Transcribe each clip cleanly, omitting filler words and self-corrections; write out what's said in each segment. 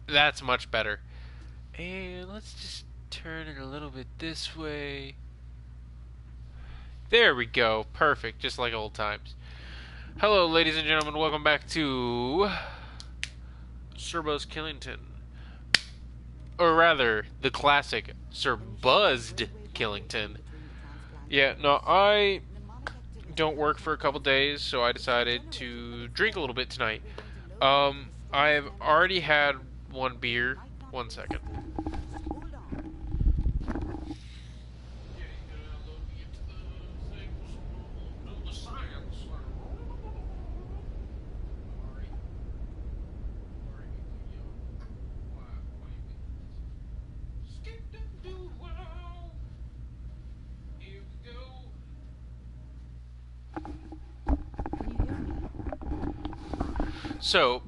That's much better. And let's just turn it a little bit this way. There we go. Perfect. Just like old times. Hello, ladies and gentlemen. Welcome back to Sir Buzzkillington. Or rather, the classic Sir Buzzed Killington. Yeah, no, I don't work for a couple days, so I decided to drink a little bit tonight. I've already had one beer. 1 second. So,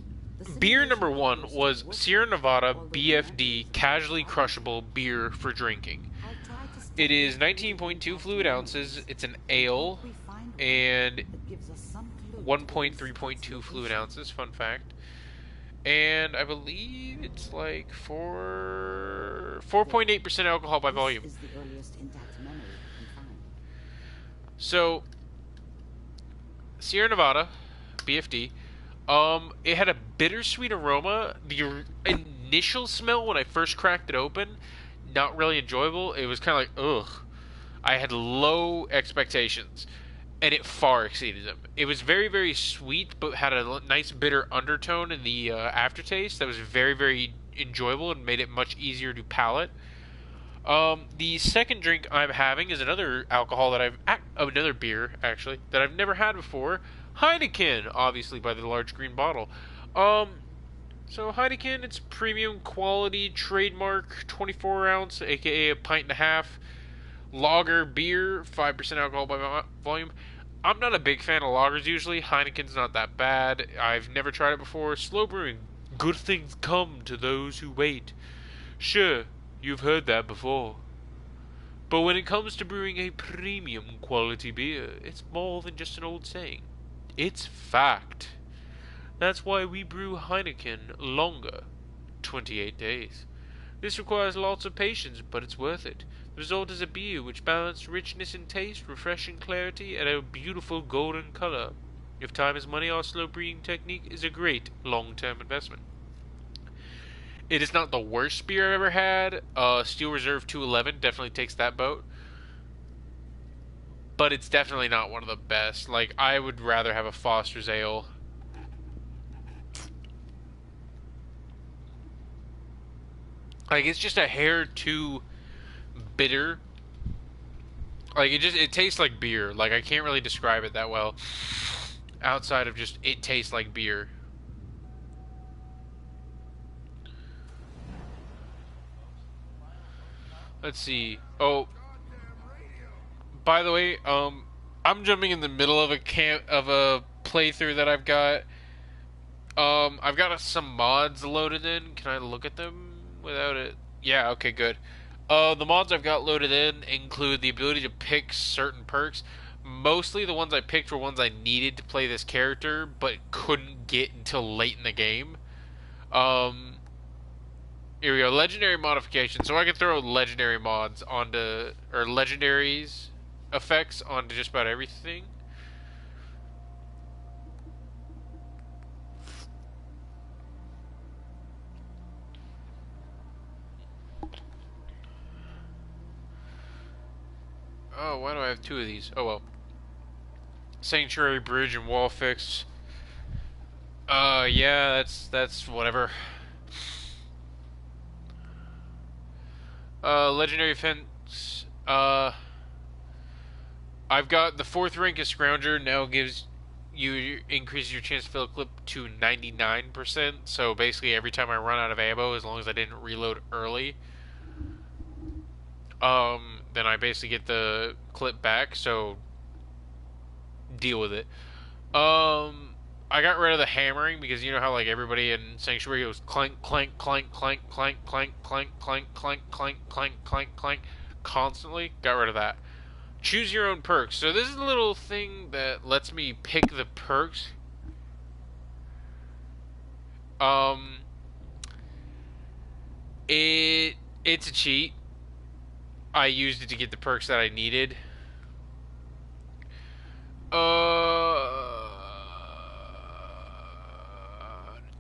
beer number one was Sierra Nevada BFD Casually Crushable Beer for Drinking. It is 19.2 fluid ounces. It's an ale, and 1.3.2 fluid ounces. Fun fact. And I believe it's like 4.8% alcohol by volume. So, Sierra Nevada BFD. It had a bittersweet aroma. The initial smell when I first cracked it open, not really enjoyable. It was kind of like, ugh. I had low expectations, and it far exceeded them. It was very, very sweet, but had a nice bitter undertone in the aftertaste that was very, very enjoyable and made it much easier to palate. The second drink I'm having is another alcohol that another beer actually that I've never had before. Heineken, obviously by the large green bottle. So Heineken, it's premium quality, trademark, 24 ounce, aka a pint and a half, lager beer, 5% alcohol by volume. I'm not a big fan of lagers usually. Heineken's not that bad. I've never tried it before. Slow brewing. Good things come to those who wait. Sure, you've heard that before. But when it comes to brewing a premium quality beer, it's more than just an old saying. It's fact. That's why we brew Heineken longer. 28 days. This requires lots of patience, but it's worth it. The result is a beer which balances richness in taste, refreshing clarity, and a beautiful golden color. If time is money, our slow brewing technique is a great long-term investment. It is not the worst beer I've ever had. Steel Reserve 211 definitely takes that boat. But it's definitely not one of the best. Like, I would rather have a Foster's Ale. Like, it's just a hair too bitter. Like, it tastes like beer. Like, I can't really describe it that well. Outside of just, it tastes like beer. Let's see. Oh, by the way, I'm jumping in the middle of a playthrough that I've got. I've got some mods loaded in. Can I look at them without it? Yeah, okay, good. The mods I've got loaded in include the ability to pick certain perks. Mostly the ones I picked were ones I needed to play this character, but couldn't get until late in the game. Um, Here we go. Legendary modification. So I can throw legendary mods onto, or legendaries effects onto just about everything. Oh, why do I have two of these? Oh well. Sanctuary Bridge and Wall Fix. Yeah, that's whatever. Legendary Fence. I've got the fourth rank of Scrounger now gives you increases your chance to fill a clip to 99%. So basically, every time I run out of ammo, as long as I didn't reload early, then I basically get the clip back. So deal with it. I got rid of the hammering because you know how like everybody in Sanctuary goes clank, clank, clank, clank, clank, clank, clank, clank, clank, clank, clank, clank, clank, constantly. Got rid of that. Choose your own perks. So this is a little thing that lets me pick the perks. Um, It's a cheat. I used it to get the perks that I needed. Da,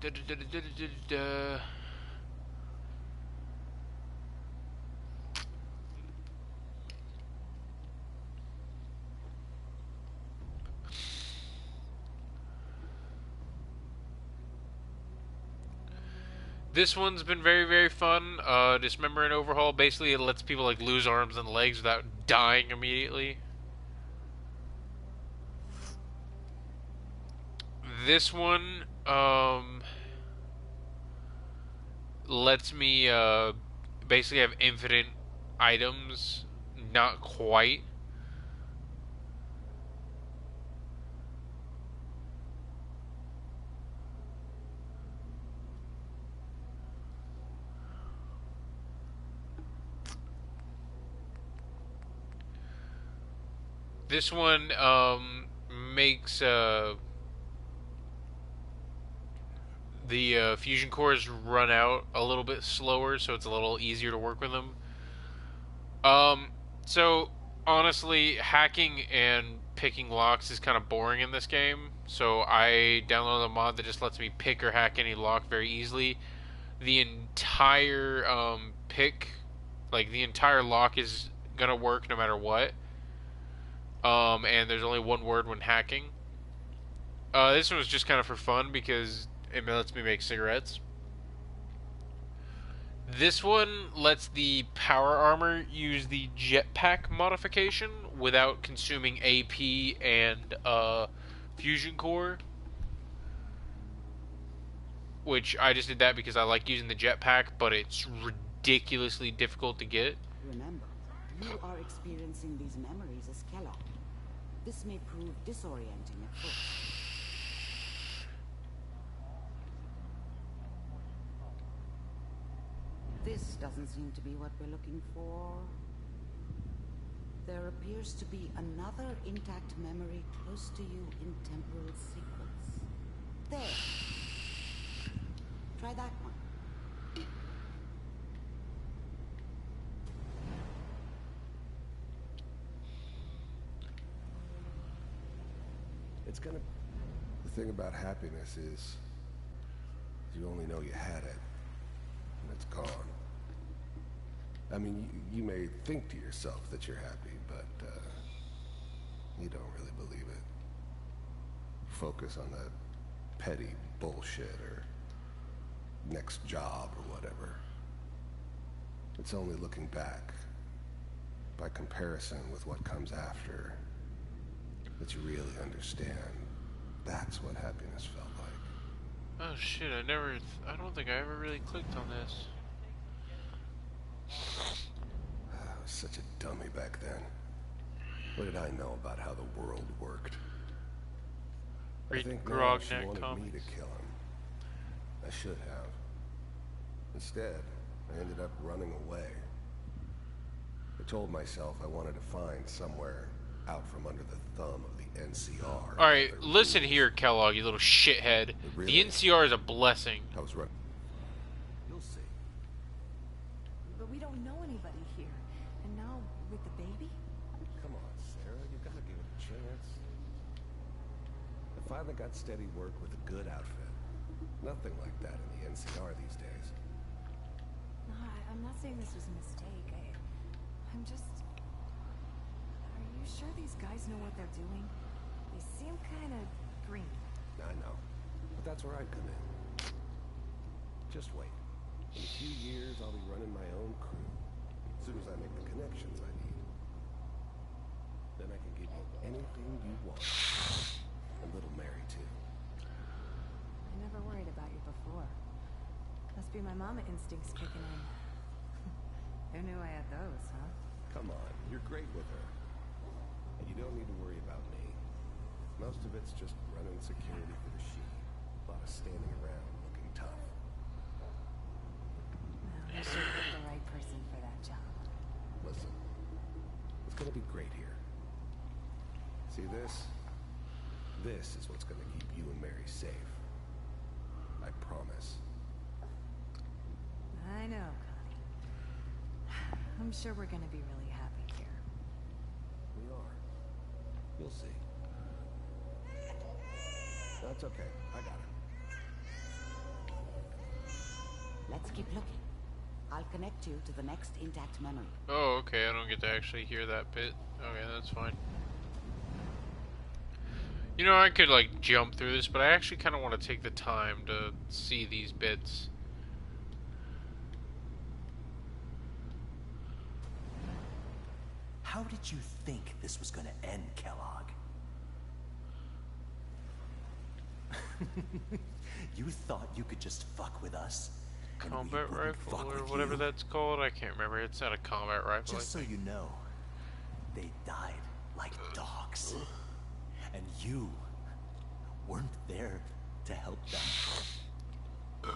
da, da, da, da, da. This one's been very, very fun. Dismember and Overhaul. Basically, it lets people like lose arms and legs without dying immediately. This one lets me basically have infinite items. Not quite. This one makes the fusion cores run out a little bit slower, so it's a little easier to work with them. So honestly, hacking and picking locks is kind of boring in this game. So I downloaded a mod that just lets me pick or hack any lock very easily. The entire like the entire lock is gonna work no matter what. And there's only one word when hacking. This one was just kind of for fun because it lets me make cigarettes. This one lets the power armor use the jetpack modification without consuming AP and fusion core. Which I just did that because I like using the jetpack, but it's ridiculously difficult to get. Remember, you are experiencing these memories as Kellogg. This may prove disorienting at first. This doesn't seem to be what we're looking for. There appears to be another intact memory close to you in temporal sequence. There. Try that one. It's gonna... The thing about happiness is you only know you had it, and it's gone. I mean, you may think to yourself that you're happy, but you don't really believe it. Focus on the petty bullshit or next job or whatever. It's only looking back, by comparison with what comes after, that you really understand. That's what happiness felt like. Oh shit, I don't think I ever really clicked on this. I was such a dummy back then. What did I know about how the world worked? I think now she wanted me to kill him. I should have. Instead, I ended up running away. I told myself I wanted to find somewhere out from under the thumb of the NCR. Alright, listen here, Kellogg, you little shithead. The NCR is a blessing. I was running. You'll see. But we don't know anybody here. And now, with the baby? Come on, Sarah, you gotta give it a chance. I finally got steady work with a good outfit. Nothing like that in the NCR these days. No, I'm not saying this was a mistake. I'm just... Are you sure these guys know what they're doing? They seem kind of green. I know. But that's where I come in. Just wait. In a few years, I'll be running my own crew. As soon as I make the connections I need. Then I can give you anything you want. And little Mary, too. I never worried about you before. Must be my mama instincts kicking in. Who knew I had those, huh? Come on, you're great with her. And you don't need to worry about me. Most of it's just running security for the sheep. A lot of standing around looking tough. Well, you should pick the right person for that job. Listen, it's gonna be great here. See this? This is what's gonna keep you and Mary safe. I promise. I know, Connie. I'm sure we're gonna be really happy here. We are. You'll see. That's okay. I got it. Let's keep looking. I'll connect you to the next intact memory. Oh, okay, I don't get to actually hear that bit. Okay, that's fine. You know, I could, like, jump through this, but I actually kind of want to take the time to see these bits. How did you think this was gonna end, Kellogg? You thought you could just fuck with us? and we Combat wouldn't rifle, fuck or with whatever you? that's called? I can't remember. It's not a combat rifle. Just so you know, they died like dogs. And you weren't there to help them.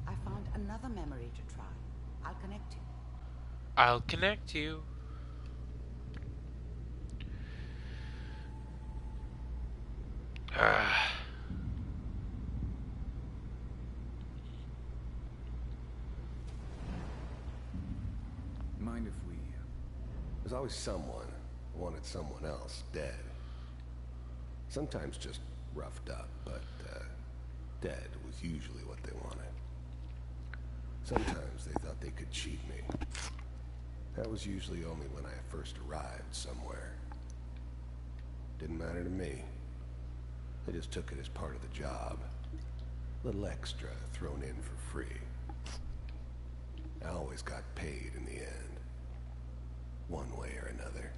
I found another memory to try. I'll connect you. I'll connect you. Mind if we... There's always someone who wanted someone else dead. Sometimes just roughed up, but dead was usually what they wanted. Sometimes they thought they could cheat me. That was usually only when I first arrived somewhere. Didn't matter to me. They just took it as part of the job. A little extra thrown in for free. I always got paid in the end. One way or another.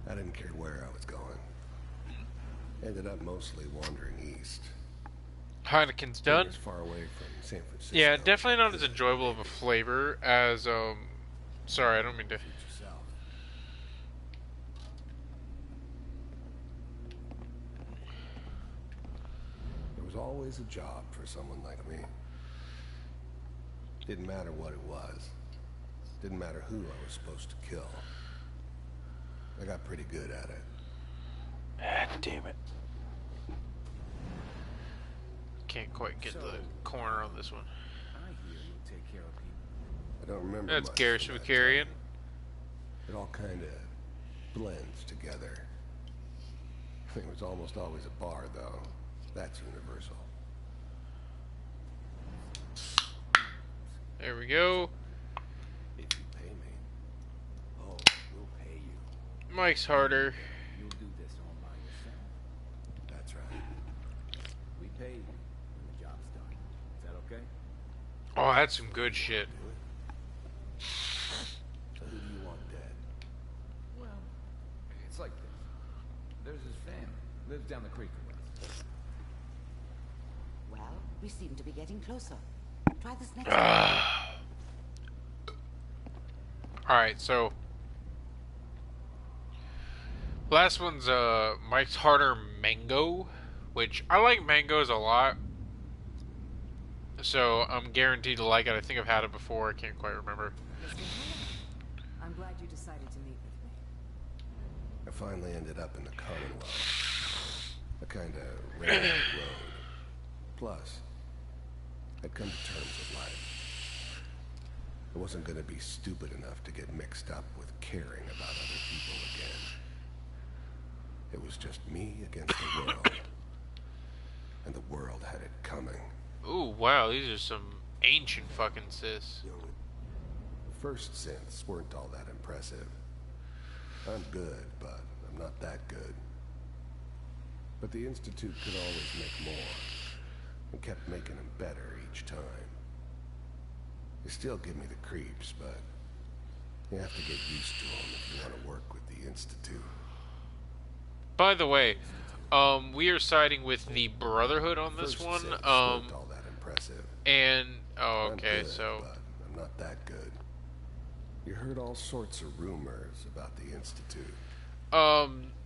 I didn't care where I was going. Ended up mostly wandering east. Heineken's done. As far away from San Francisco. Yeah, definitely not as enjoyable of a flavor as, sorry, I don't mean to... There was always a job for someone like me. Didn't matter what it was. Didn't matter who I was supposed to kill. I got pretty good at it. Ah, damn it. Can't quite get the corner on this one. I hear you take care of people. I don't remember That's much Garrus from that Vakarian. time. It all kind of blends together. It was almost always a bar, though. That's universal. There we go. If you pay me. Oh, we'll pay you. Mike's harder. You'll do this all by yourself. That's right. We pay you when the job's done. Is that okay? Oh, that's some good shit. So who do you want dead? Well, it's like this. There's his family. Lives down the creek with us. Well, we seem to be getting closer. Try this next Alright, so... Last one's, Mike's Harder Mango, which I like mangoes a lot. So, I'm guaranteed to like it. I think I've had it before. I can't quite remember. I'm glad you decided to meet with me. I finally ended up in the Commonwealth. A kind of random road. Plus, I'd come to terms with life. I wasn't going to be stupid enough to get mixed up with caring about other people again. It was just me against the world. And the world had it coming. Ooh, wow, these are some ancient fucking sis. The first synths weren't all that impressive. I'm good, but I'm not that good. But the Institute could always make more, and kept making them better each time. They still give me the creeps, but you have to get used to them if you want to work with the Institute. By the way, we are siding with the Brotherhood on this First one. synths weren't all that impressive. And oh, I'm okay, good, so but I'm not that good. You heard all sorts of rumors about the Institute.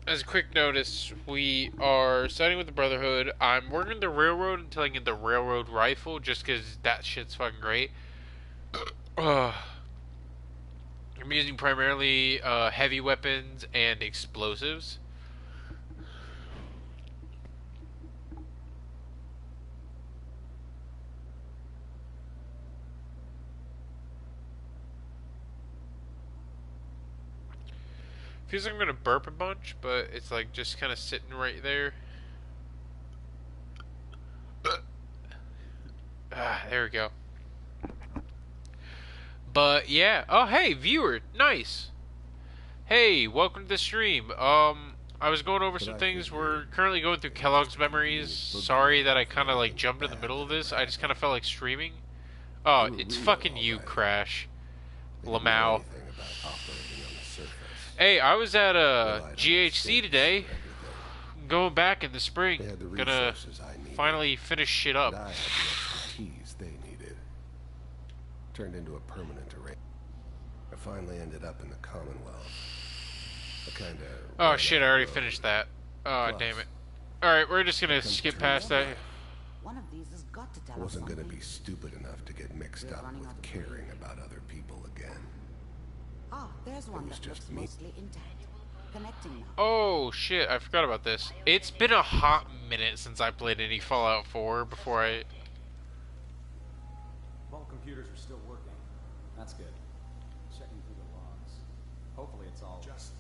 as a quick notice, we are siding with the Brotherhood. I'm working the Railroad until I get the Railroad Rifle, just because that shit's fucking great. I'm using primarily heavy weapons and explosives. Feels like I'm gonna burp a bunch, but it's like just kind of sitting right there. There we go. But yeah. Oh, hey, viewer. Nice. Hey, welcome to the stream. I was going over some things. We're currently going through Kellogg's memories. Sorry that I kind of like jumped in the middle of this. I just kind of felt like streaming. Oh, it's fucking you, Crash. Lamau. Hey, I was at GHC today. Going back in the spring. Gonna finally finish shit up. I had the expertise they needed. Turned into a permanent arrangement. I finally ended up in the Commonwealth. Oh shit, I already finished that. Oh, damn it. Alright, we're just gonna skip past that. One of these has got to tell I wasn't us gonna something. be stupid enough to get mixed up with caring about other people again. Ah, there's one was that looks just me. mostly intact. Connecting now. Oh shit, I forgot about this. It's been a hot minute since I played any Fallout 4 before I... Vault computers are still working. That's good. Checking through the logs. Hopefully it's all... Just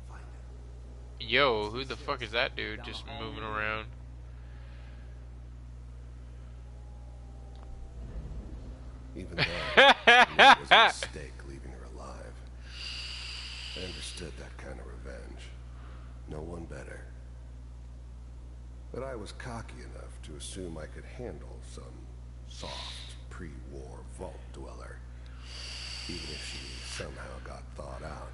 find it. Yo, who the fuck is that dude just moving around? Even though it was a mistake leaving her alive. I understood that kind of revenge. No one better. But I was cocky enough to assume I could handle some soft, pre-war vault dweller. Even if she somehow got thawed out.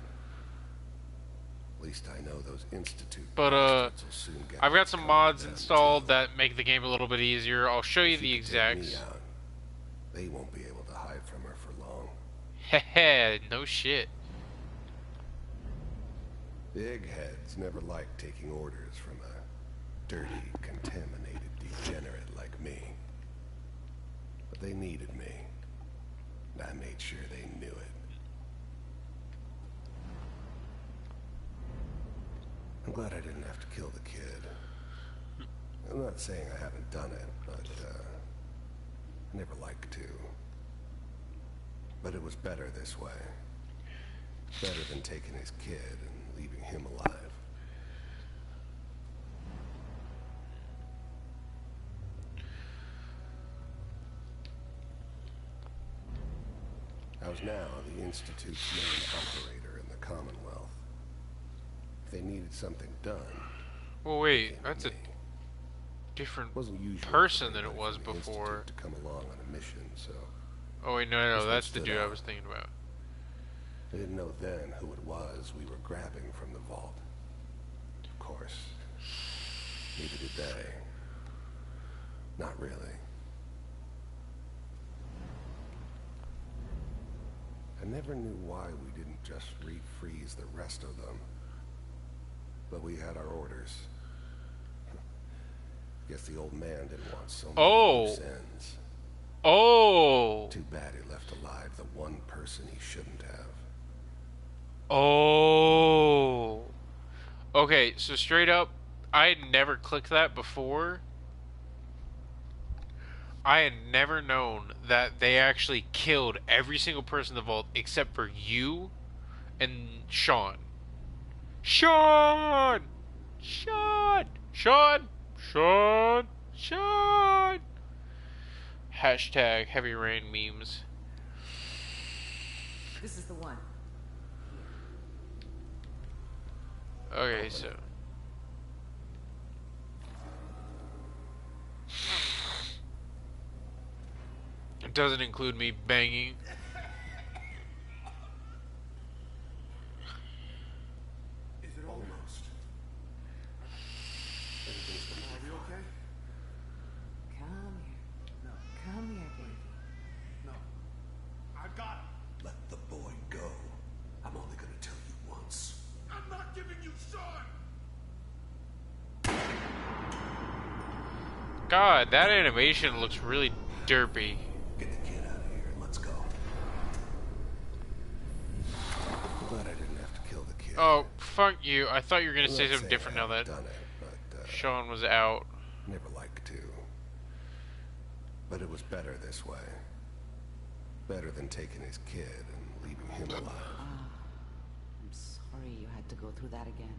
At least I know those Institute But, bastards will soon get I've got some coming mods down installed too. that make the game a little bit easier. I'll show you If the you could take me exacts. out, they won't be able to hide from her for long. Heh, no shit. The eggheads never liked taking orders from a dirty, contaminated degenerate like me. But they needed me. And I made sure they knew it. I'm glad I didn't have to kill the kid. I'm not saying I haven't done it, but I never liked to. But it was better this way. Better than taking his kid and leaving him alive. I was now the Institute's main operator in the Commonwealth. If they needed something done, Well, wait, it that's a me. different Wasn't usual person for than it anybody was from the before. Institute to come along on a mission, so Oh wait, no, This one that's the stood dude I out. was thinking about. I didn't know then who it was we were grabbing from the vault. Of course, neither did they. Not really. I never knew why we didn't just refreeze the rest of them. But we had our orders. Guess the old man didn't want so many loose ends. Oh! Too bad he left alive the one person he shouldn't have. Oh! Okay, so straight up, I had never clicked that before. I had never known that they actually killed every single person in the vault except for you and Sean. Sean! Sean! Sean! Sean! Sean! Hashtag heavy rain memes. This is the one. Okay, so. It doesn't include me banging. Is it almost? Are we okay? Come here. No. Come here, baby. No. I got him. Let the boy go. I'm only gonna tell you once. I'm not giving you Sean! God, that animation looks really derpy. Get the kid out of here and let's go. I'm glad I didn't have to kill the kid. Oh, fuck you. I thought you were gonna I'm say not something saying different I now that haven't done it, but Sean was out. never liked to. But it was better this way. Better than taking his kid and leaving him alive. I'm sorry you had to go through that again.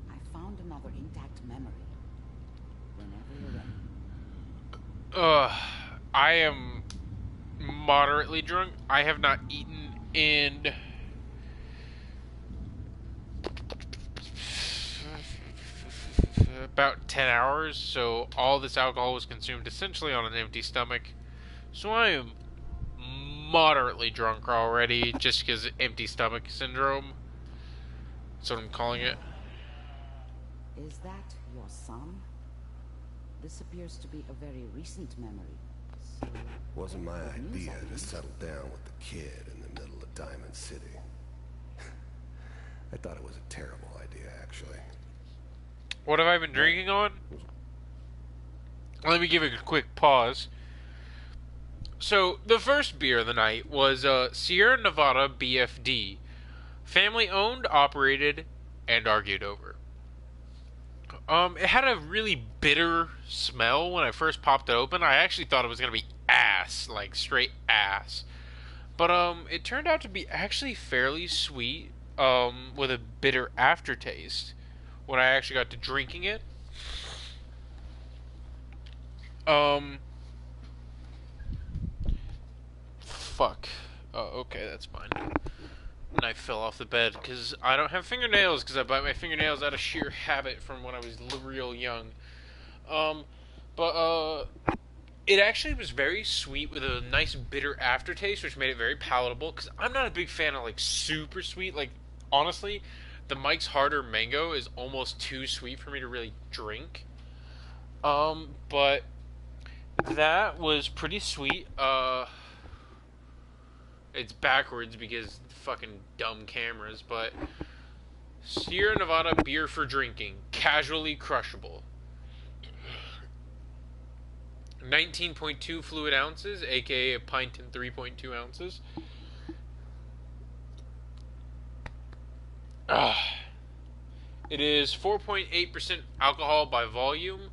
I found another intact memory. Whenever you're ready. I am moderately drunk. I have not eaten in about 10 hours, so all this alcohol was consumed essentially on an empty stomach. So I am moderately drunk already, just because empty stomach syndrome. That's what I'm calling it. Is that your son? This appears to be a very recent memory. So, Wasn't my good news, idea I to think. settle down with the kid in the middle of Diamond City. I thought it was a terrible idea, actually. What have I been drinking on? Let me give it a quick pause. So, the first beer of the night was Sierra Nevada BFD. Family owned, operated, and argued over. It had a really bitter smell when I first popped it open. I actually thought it was going to be ass, like straight ass. But it turned out to be actually fairly sweet, with a bitter aftertaste when I actually got to drinking it. Fuck. Oh, okay, that's fine. Knife fell off the bed because I don't have fingernails because I bite my fingernails out of sheer habit from when I was real young. It actually was very sweet with a nice bitter aftertaste, which made it very palatable because I'm not a big fan of like super sweet. Like, honestly, the Mike's Harder Mango is almost too sweet for me to really drink. But that was pretty sweet. It's backwards because fucking dumb cameras, but Sierra Nevada beer for drinking, casually crushable. 19.2 fluid ounces, aka a pint and 3.2 ounces. It is 4.8% alcohol by volume.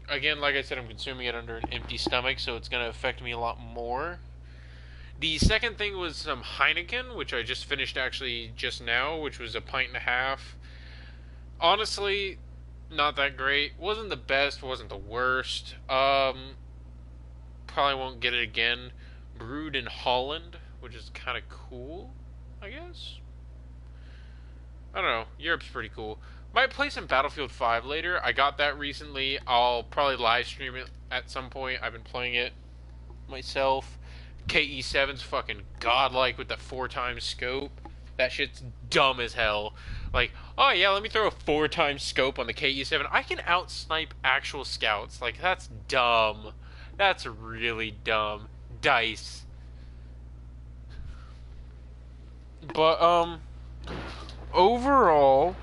Again, like I said, I'm consuming it under an empty stomach, so it's going to affect me a lot more. The second thing was some Heineken, which I just finished actually just now, which was a pint and a half. Honestly, not that great. Wasn't the best, wasn't the worst. Probably won't get it again. Brewed in Holland, which is kind of cool, I guess. I don't know. Europe's pretty cool. Might play some Battlefield 5 later. I got that recently. I'll probably live stream it at some point. I've been playing it myself. KE7's fucking godlike with the 4x scope. That shit's dumb as hell. Like, oh yeah, let me throw a 4x scope on the KE7. I can outsnipe actual scouts. Like, that's dumb. That's really dumb. Dice. But, overall,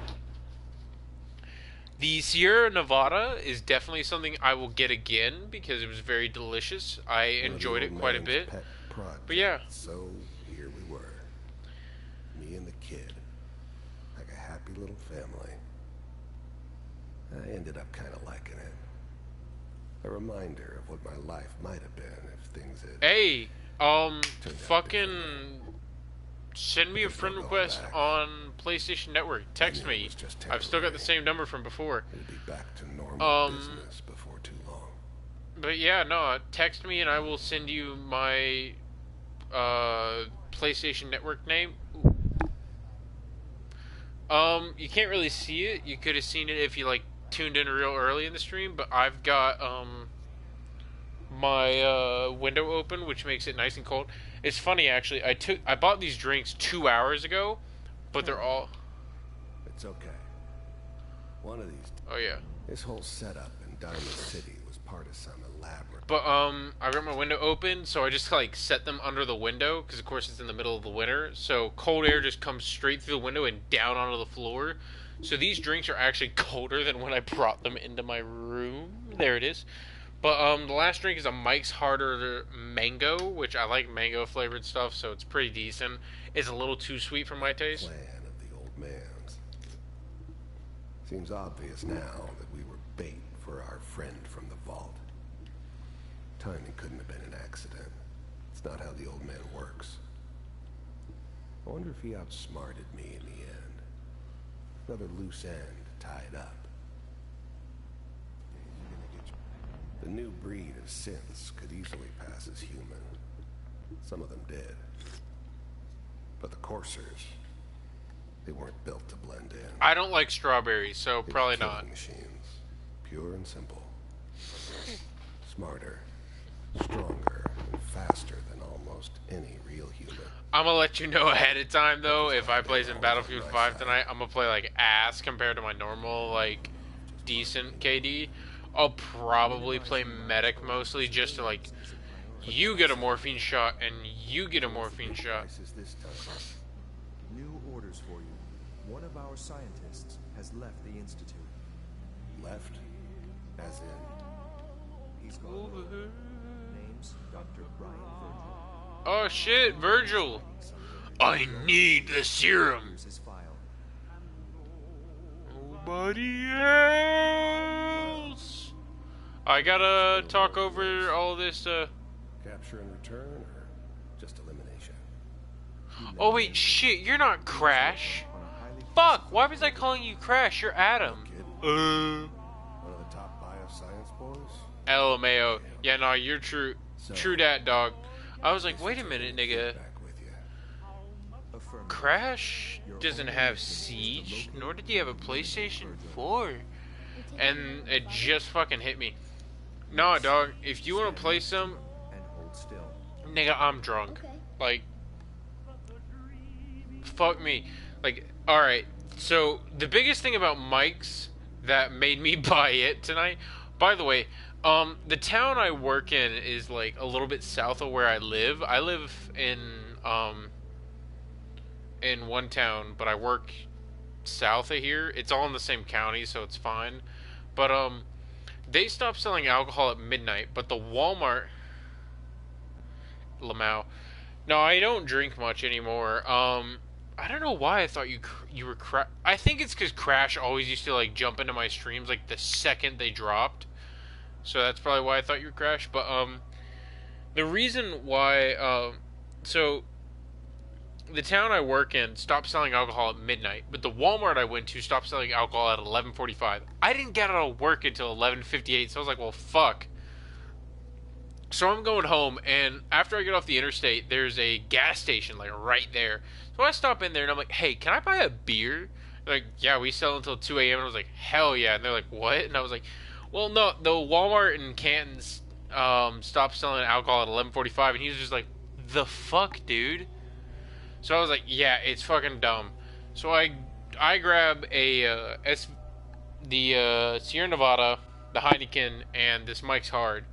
the Sierra Nevada is definitely something I will get again because it was very delicious. I enjoyed it quite a bit. But yeah. So here we were, me and the kid, like a happy little family. I ended up kind of liking it. A reminder of what my life might have been if things had. Hey, fucking send me a friend request on PlayStation Network. Text me. I've still got the same number from before. It'll be back to normal business before too long. But yeah, no, text me and I will send you my PlayStation Network name. You can't really see it. You could have seen it if you like tuned in real early in the stream, but I've got my window open, which makes it nice and cold. It's funny actually. I bought these drinks 2 hours ago, but they're all. It's okay. One of these. Oh yeah. This whole setup in Diamond City was part of some elaborate. But I got my window open, so I just like set them under the window because of course it's in the middle of the winter, so cold air just comes straight through the window and down onto the floor. So these drinks are actually colder than when I brought them into my room. There it is. But the last drink is a Mike's Harder Mango, which I like mango flavored stuff, so it's pretty decent. It's a little too sweet for my taste. Plan of the old man's. Seems obvious now that we were bait for our friend from the vault. Timing couldn't have been an accident. It's not how the old man works. I wonder if he outsmarted me in the end. Another loose end tied up. The new breed of synths could easily pass as human. Some of them did. But the coursers, they weren't built to blend in. I don't like strawberries, so They were probably killing not. machines. Pure and simple. Smarter, stronger, and faster than almost any real human. I'm gonna let you know ahead of time, though, if I play some Battlefield 5 tonight, I'm gonna play, like, ass compared to my normal, like, decent KD. I'll probably play medic mostly just to, like, you get a morphine shot and you get a morphine shot. New orders for you. One of our scientists has left the Institute. Left? As in? He's gone. Name's Dr. Brian Virgil. Oh shit, Virgil! I need the serum! Here's his file. Nobody else! I gotta talk over all this, Capture and return, or just elimination? Oh wait, shit, you're not Crash! Fuck, why was I calling you Crash? You're Adam. One of the top bioscience boys? LMAO. Yeah, no, you're true. True dat, dog. I was like, wait a minute, nigga. Back with you. Crash doesn't have Siege, nor did he have a PlayStation 4. And it just fucking hit me. No, dog, if you want to play some, And hold still. nigga, I'm drunk. Like, fuck me. Like, alright, so the biggest thing about mics that made me buy it tonight, by the way, the town I work in is like a little bit south of where I live. I live in one town, but I work south of here. It's all in the same county, so it's fine. But they stopped selling alcohol at midnight, but the Walmart Lamau. No, I don't drink much anymore. I don't know why I thought you were I think it's because Crash always used to like jump into my streams like the second they dropped. So that's probably why I thought you were Crash. But the reason why so the town I work in stopped selling alcohol at midnight, but the Walmart I went to stopped selling alcohol at 11:45. I didn't get out of work until 11:58, so I was like, well, fuck. So I'm going home, and after I get off the interstate, there's a gas station like right there. So I stop in there, and I'm like, hey, can I buy a beer? They're like, yeah, we sell until 2 a.m. And I was like, hell yeah. And they're like, what? And I was like, well, no, the Walmart in Canton stopped selling alcohol at 11:45, and he was just like, the fuck, dude? So I was like, yeah, it's fucking dumb. So I grab the Sierra Nevada, the Heineken, and this Mike's Hard.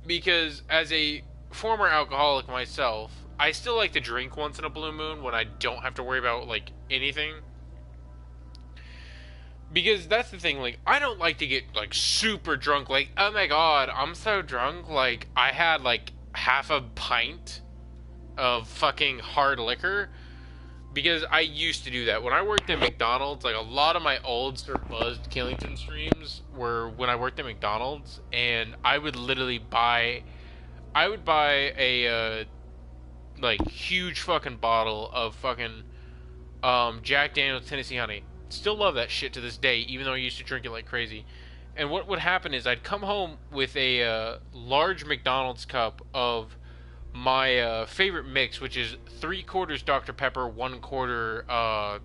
Because as a former alcoholic myself, I still like to drink once in a blue moon when I don't have to worry about, like, anything. Because that's the thing, like, I don't like to get, like, super drunk. Like, oh my god, I'm so drunk. Like, I had, like, half a pint of fucking hard liquor. Because I used to do that. When I worked at McDonald's, like, a lot of my old Sir Buzzkillington streams were when I worked at McDonald's. And I would literally buy a, like, huge fucking bottle of fucking, Jack Daniel's Tennessee Honey. Still love that shit to this day, even though I used to drink it like crazy. And what would happen is I'd come home with a, large McDonald's cup of my favorite mix, which is 3/4 Dr. Pepper, 1/4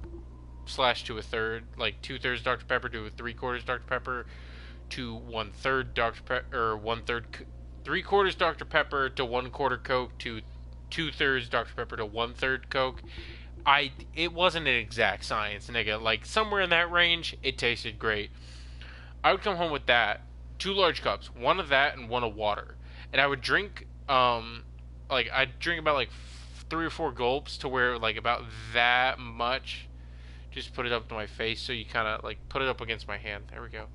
slash to a third, like 2/3 Dr. Pepper to 3/4 Dr. Pepper to 1/3 Dr. Pepper, or 1/3, 3/4 Dr. Pepper to 1/4 Coke to 2/3 Dr. Pepper to 1/3 Coke. It wasn't an exact science, nigga. Like, somewhere in that range, it tasted great. I would come home with that, 2 large cups, 1 of that and 1 of water, and I would drink, like, I'd drink about, like, 3 or 4 gulps to where, like, about that much. Just put it up to my face so you kind of, like, put it up against my hand. There we go.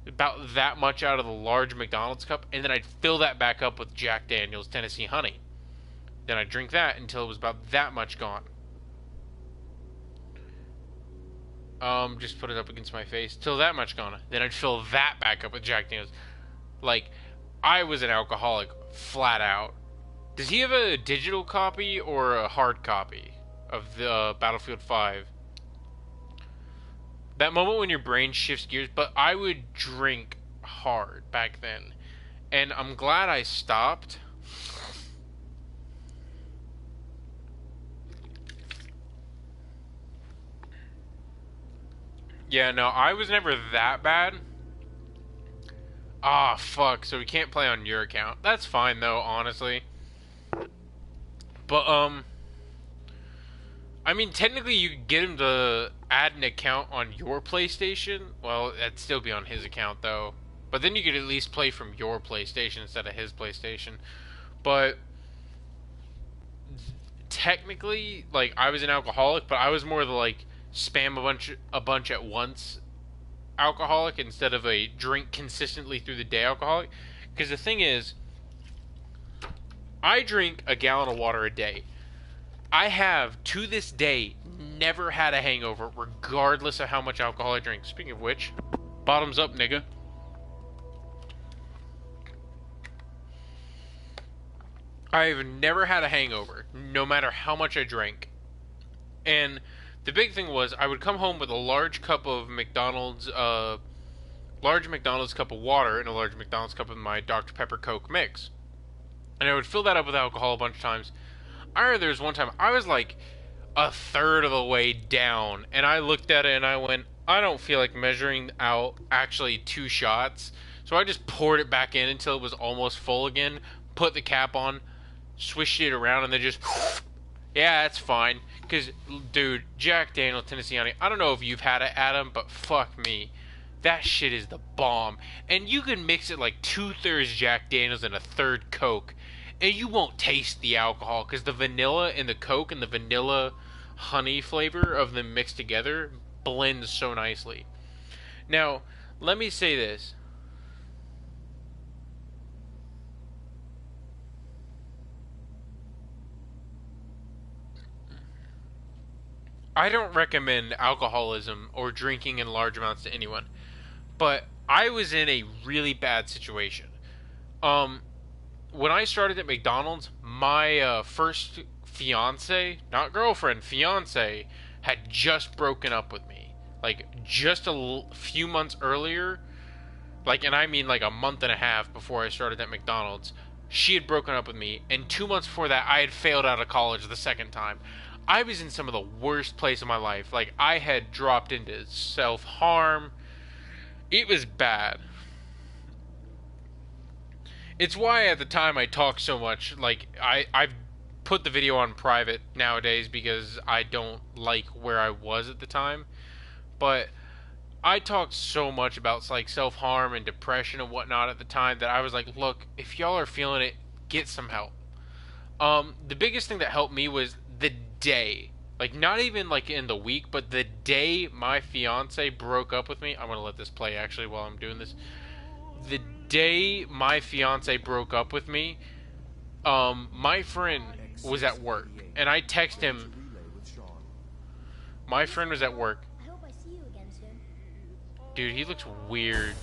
About that much out of the large McDonald's cup, and then I'd fill that back up with Jack Daniel's Tennessee Honey. Then I'd drink that until it was about that much gone. Just put it up against my face till that much gone. Then I'd fill that back up with Jack Daniel's. Like, I was an alcoholic, flat out. Does he have a digital copy or a hard copy of the Battlefield 5? That moment when your brain shifts gears, but I would drink hard back then. And I'm glad I stopped. Yeah, no, I was never that bad. Ah, fuck, so we can't play on your account. That's fine, though, honestly. But, I mean, technically you could get him to add an account on your PlayStation. Well, that'd still be on his account, though. But then you could at least play from your PlayStation instead of his PlayStation. But technically, like, I was an alcoholic, but I was more the, like, spam a bunch at once alcoholic instead of a drink consistently through the day alcoholic. Because the thing is, I drink a gallon of water a day. I have, to this day, never had a hangover, regardless of how much alcohol I drink. Speaking of which, bottoms up, nigga. I've never had a hangover, no matter how much I drank. And the big thing was, I would come home with a large cup of McDonald's, large McDonald's cup of water and a large McDonald's cup of my Dr. Pepper Coke mix. And I would fill that up with alcohol a bunch of times. I remember there was one time, I was like a third of the way down, and I looked at it and I went, I don't feel like measuring out actually 2 shots. So I just poured it back in until it was almost full again, put the cap on, swished it around, and then just, yeah, that's fine. Because, dude, Jack Daniel, Tennessee Honey, I don't know if you've had it, Adam, but fuck me. That shit is the bomb. And you can mix it like 2/3 Jack Daniels and a third Coke, and you won't taste the alcohol, because the vanilla in the Coke and the vanilla honey flavor of them mixed together blends so nicely. Now, let me say this. I don't recommend alcoholism or drinking in large amounts to anyone, but I was in a really bad situation. When I started at McDonald's, my first fiance, not girlfriend, fiance, had just broken up with me. Like, just a few months earlier, like, and I mean like a month and a half before I started at McDonald's, she had broken up with me, and 2 months before that, I had failed out of college the second time. I was in some of the worst place of my life. Like, I had dropped into self-harm. It was bad. It's why at the time I talked so much. Like, I've put the video on private nowadays because I don't like where I was at the time. But I talked so much about, like, self-harm and depression and whatnot at the time that I was like, look, if y'all are feeling it, get some help. The biggest thing that helped me was the day, like, not even like in the week, but the day my fiance broke up with me. I'm gonna let this play actually while I'm doing this. The day my fiance broke up with me, my friend was at work, and I text him. My friend was at work. Dude, he looks weird.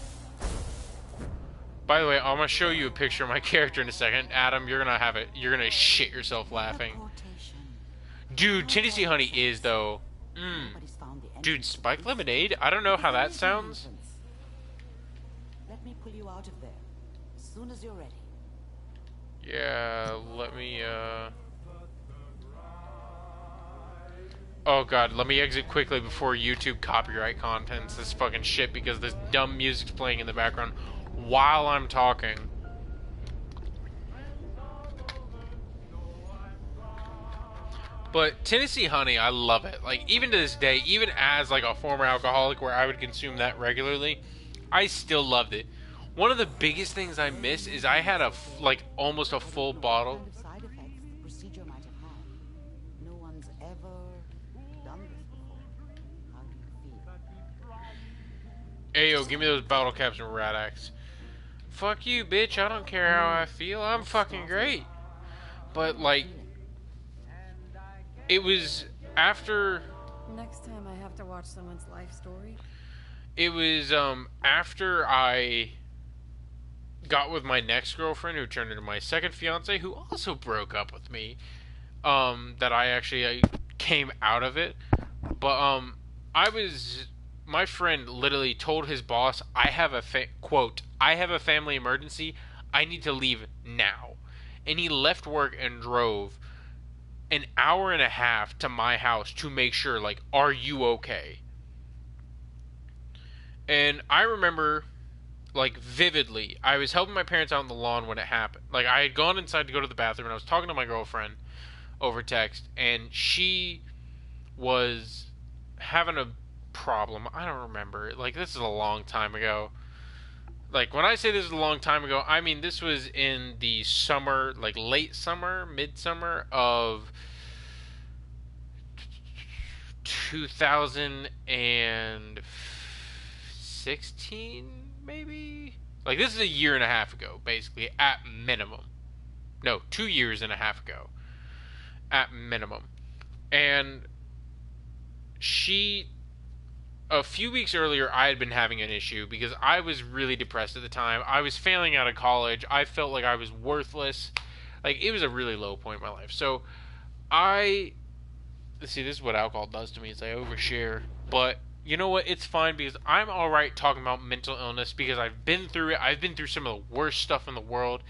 By the way, I'm gonna show you a picture of my character in a second. Adam, you're gonna shit yourself laughing. Dude, Tennessee Honey is, though. Dude, Spike Lemonade? I don't know how that sounds. Let me pull you out of there as soon as you're ready. Yeah, let me, oh god, let me exit quickly before YouTube copyright contents this fucking shit because this dumb music's playing in the background while I'm talking. But Tennessee Honey, I love it. Like, even to this day, even as like a former alcoholic where I would consume that regularly, I still loved it. One of the biggest things I miss is I had like almost a full bottle. What kind of side effects the procedure might have had. No one's ever done this before. How do you feel? Ayo, give me those bottle caps and rat axe. Fuck you, bitch. I don't care how I feel. I'm fucking great. But like, it was after. Next time I have to watch someone's life story. It was after I got with my next girlfriend, who turned into my second fiance, who also broke up with me. That I actually came out of it. But my friend literally told his boss, I have a quote, I have a family emergency, I need to leave now. And he left work and drove an hour and a half to my house to make sure, like, are you okay? And I remember, like, vividly, I was helping my parents out on the lawn when it happened. Like, I had gone inside to go to the bathroom, and I was talking to my girlfriend over text, and she was having a problem. I don't remember. Like, this is a long time ago. Like, when I say this is a long time ago, I mean this was in the summer, like late summer, midsummer of 2016, maybe? Like, this is a year and a half ago, basically, at minimum. No, 2 years and a half ago, at minimum. And a few weeks earlier, I had been having an issue because I was really depressed at the time. I was failing out of college. I felt like I was worthless. Like, it was a really low point in my life. So, see, this is what alcohol does to me, is I overshare. But, you know what? It's fine, because I'm alright talking about mental illness, because I've been through it. I've been through some of the worst stuff in the world.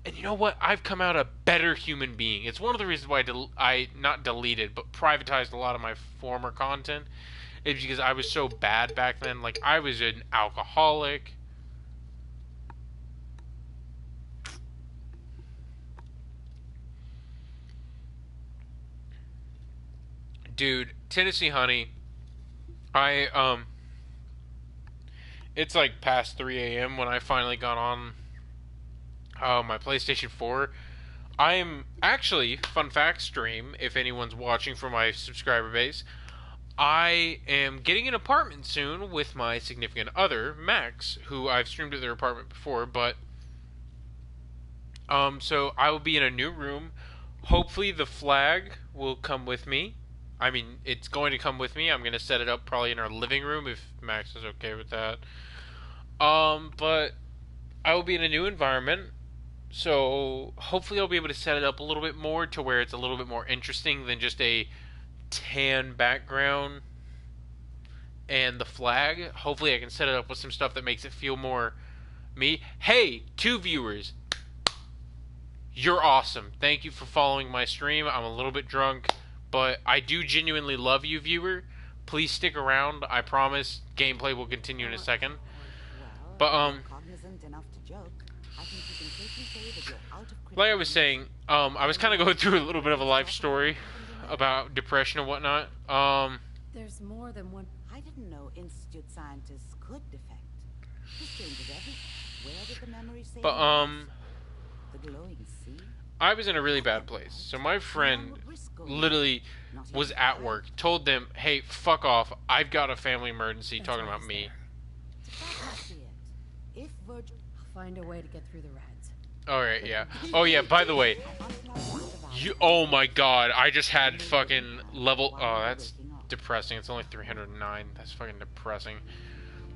And you know what? I've come out a better human being. It's one of the reasons why I not deleted, but privatized a lot of my former content. It's because I was so bad back then. Like, I was an alcoholic. Dude, Tennessee Honey. It's like past 3 a.m. when I finally got on my PlayStation 4. I'm actually, fun fact stream, if anyone's watching from my subscriber base, I am getting an apartment soon with my significant other, Max, who I've streamed at their apartment before, but so I will be in a new room. Hopefully the flag will come with me. I mean, it's going to come with me. I'm going to set it up probably in our living room if Max is okay with that. But I will be in a new environment, so hopefully I'll be able to set it up a little bit more to where it's a little bit more interesting than just a tan background and the flag. Hopefully I can set it up with some stuff that makes it feel more me. Hey, 2 viewers, you're awesome. Thank you for following my stream. I'm a little bit drunk, but I do genuinely love you, viewer. Please stick around. I promise gameplay will continue in a second. But like I was saying, I was kind of going through a little bit of a life story about depression and whatnot. There's more than one. I didn't know Institute scientists could defect. This changes everything. Where did the memory say? But The glowing sea? I was in a really bad place. So my friend literally was at work, told them, "Hey, fuck off. I've got a family emergency," talking about me. If Virgil I'll find a way to get through the rats. Alright, yeah. Oh yeah, by the way, oh my god, I just had fucking level, oh, that's depressing. It's only 309. That's fucking depressing.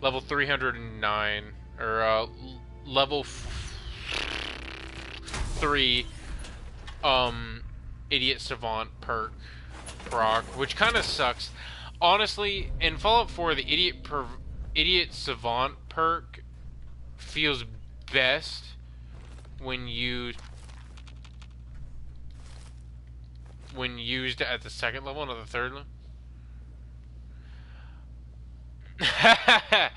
Level 309, or level 3 idiot savant perk proc, which kind of sucks. Honestly, in Fallout 4, the idiot savant perk feels best when used at the second level, not the third one. The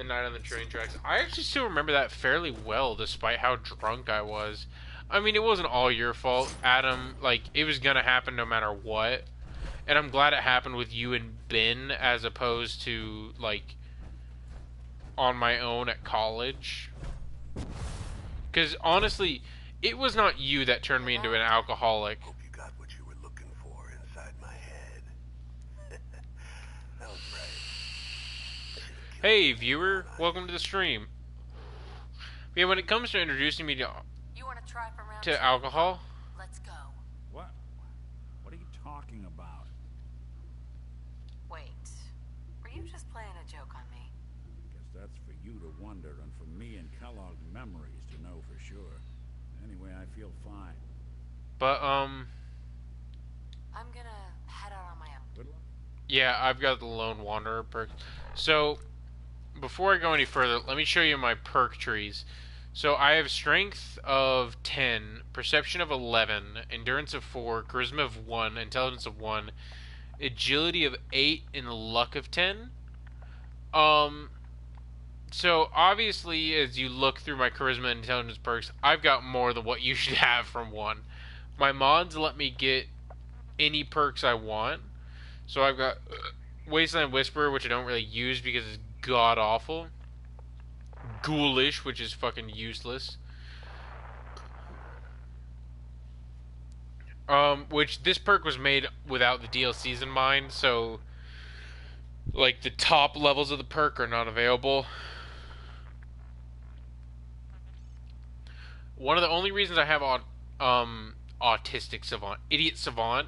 night on the train tracks. I actually still remember that fairly well, despite how drunk I was. I mean, it wasn't all your fault, Adam. Like, it was gonna happen no matter what. And I'm glad it happened with you and Ben, as opposed to, like, on my own at college. Because, honestly, it was not you that turned me into an alcoholic. Hope you got what you were looking for inside my head. That was right. Hey, viewer, welcome to the stream. Yeah, when it comes to introducing me to Try for round alcohol, Let's go. What? What are you talking about? Wait. Were you just playing a joke on me? Guess That's for you to wonder and for me and Kellogg's memories to know for sure. Anyway, I feel fine. But, I'm gonna head out on my own. Good luck. yeah, I've got the Lone Wanderer perk. So, before I go any further, let me show you my perk trees. So, I have Strength of 10, Perception of 11, Endurance of 4, Charisma of 1, Intelligence of 1, Agility of 8, and Luck of 10. So, obviously, as you look through my Charisma and Intelligence perks, I've got more than what you should have from one. My mods let me get any perks I want. So, I've got Wasteland Whisperer, which I don't really use because it's god-awful. Ghoulish, which is fucking useless. Which this perk was made without the DLCs in mind, so like the top levels of the perk are not available. One of the only reasons I have Autistic Savant, Idiot Savant,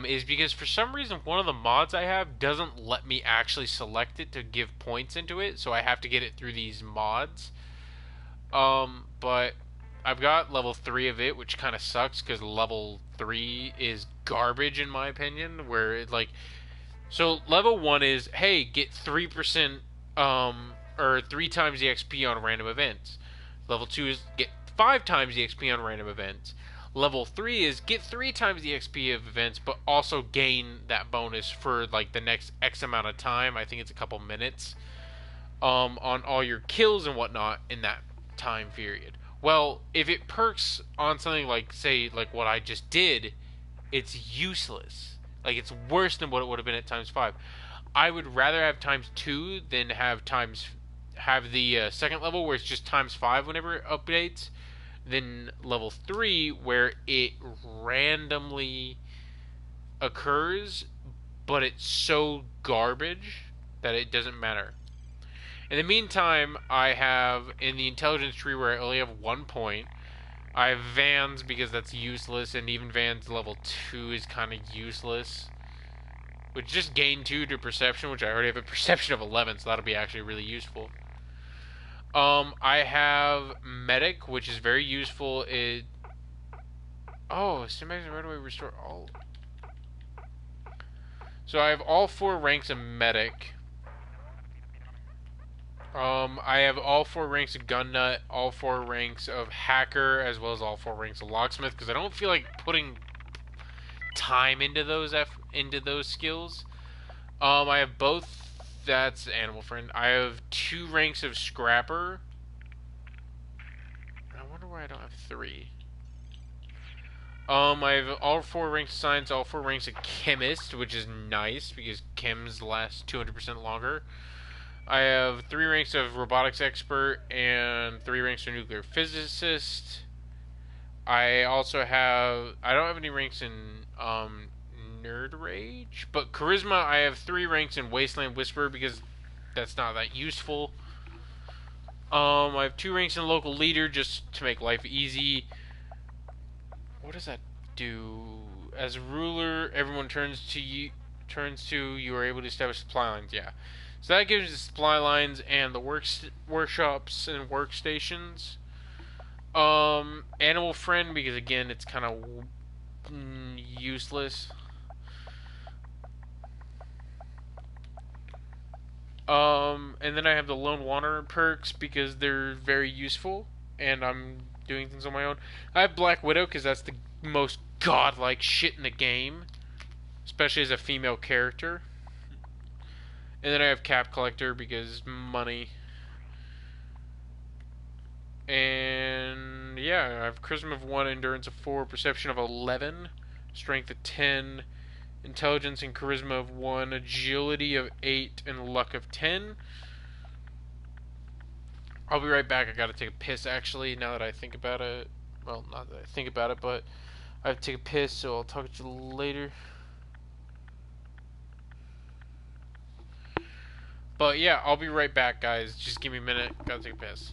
is because for some reason one of the mods I have doesn't let me actually select it to give points into it, so I have to get it through these mods. But I've got level 3 of it, which kind of sucks because level 3 is garbage in my opinion, where it like, so level 1 is, hey, get 3%, or 3 times the XP on random events. Level 2 is get 5 times the XP on random events. Level 3 is get 3 times the XP of events, but also gain that bonus for like the next X amount of time. I think it's a couple minutes, on all your kills and whatnot in that time period. Well, if it perks on something like, say, like what I just did, it's useless. Like, it's worse than what it would have been at times 5. I would rather have times 2 than have the second level where it's just times 5 whenever it updates, than level 3 where it randomly occurs, but it's so garbage that it doesn't matter. In the meantime, I have in the intelligence tree where I only have 1 point, I have Vans because that's useless, and even Vans level 2 is kind of useless. Which just gain 2 to perception, which I already have a perception of 11, so that'll be actually really useful. I have Medic, which is very useful. Stimmax right away restore all. So I have all 4 ranks of Medic. I have all 4 ranks of Gun Nut, all 4 ranks of Hacker, as well as all 4 ranks of Locksmith, because I don't feel like putting time into those skills. I have both. That's Animal Friend. I have 2 ranks of Scrapper. I wonder why I don't have 3. I have all 4 ranks of Science, all 4 ranks of Chemist, which is nice because chems last 200% longer. I have 3 ranks of Robotics Expert and 3 ranks of Nuclear Physicist. I don't have any ranks in Nerd Rage, but Charisma I have 3 ranks in Wasteland Whisperer because that's not that useful. I have 2 ranks in Local Leader just to make life easy. What does that do? As a ruler, everyone turns to you are able to establish supply lines. Yeah, so that gives you the supply lines and the workshops and workstations. Animal Friend because again it's kind of useless. And then I have the Lone Wanderer perks because they're very useful, and I'm doing things on my own. I have Black Widow because that's the most godlike shit in the game, especially as a female character. And then I have Cap Collector because money. And yeah, I have Charisma of 1, Endurance of 4, Perception of 11, Strength of 10, Intelligence and Charisma of 1, Agility of 8, and Luck of 10. I'll be right back. I gotta take a piss, actually, now that I think about it. Well, not that I think about it, but I have to take a piss, so I'll talk to you later. But yeah, I'll be right back, guys. Just give me a minute. Gotta take a piss.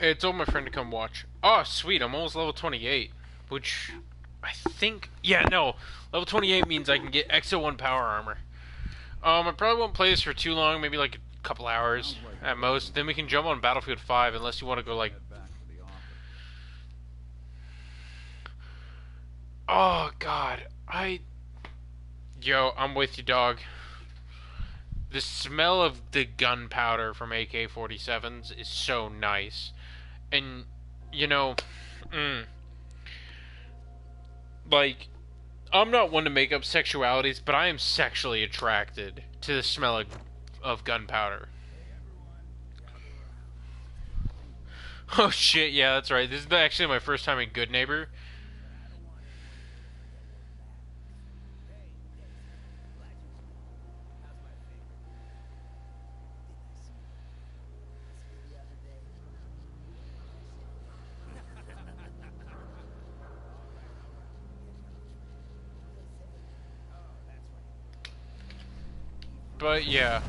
I told my friend to come watch. Oh, sweet, I'm almost level 28. Which, I think... Yeah, no. Level 28 means I can get Exo 1 power armor. I probably won't play this for too long, maybe like a couple hours at most. Then we can jump on Battlefield 5 unless you want to go like... Oh, God. Yo, I'm with you, dog. The smell of the gunpowder from AK-47s is so nice. And, you know, like, I'm not one to make up sexualities, but I am sexually attracted to the smell of gunpowder. Oh shit, yeah, that's right. This is actually my first time in Good Neighbor. But yeah.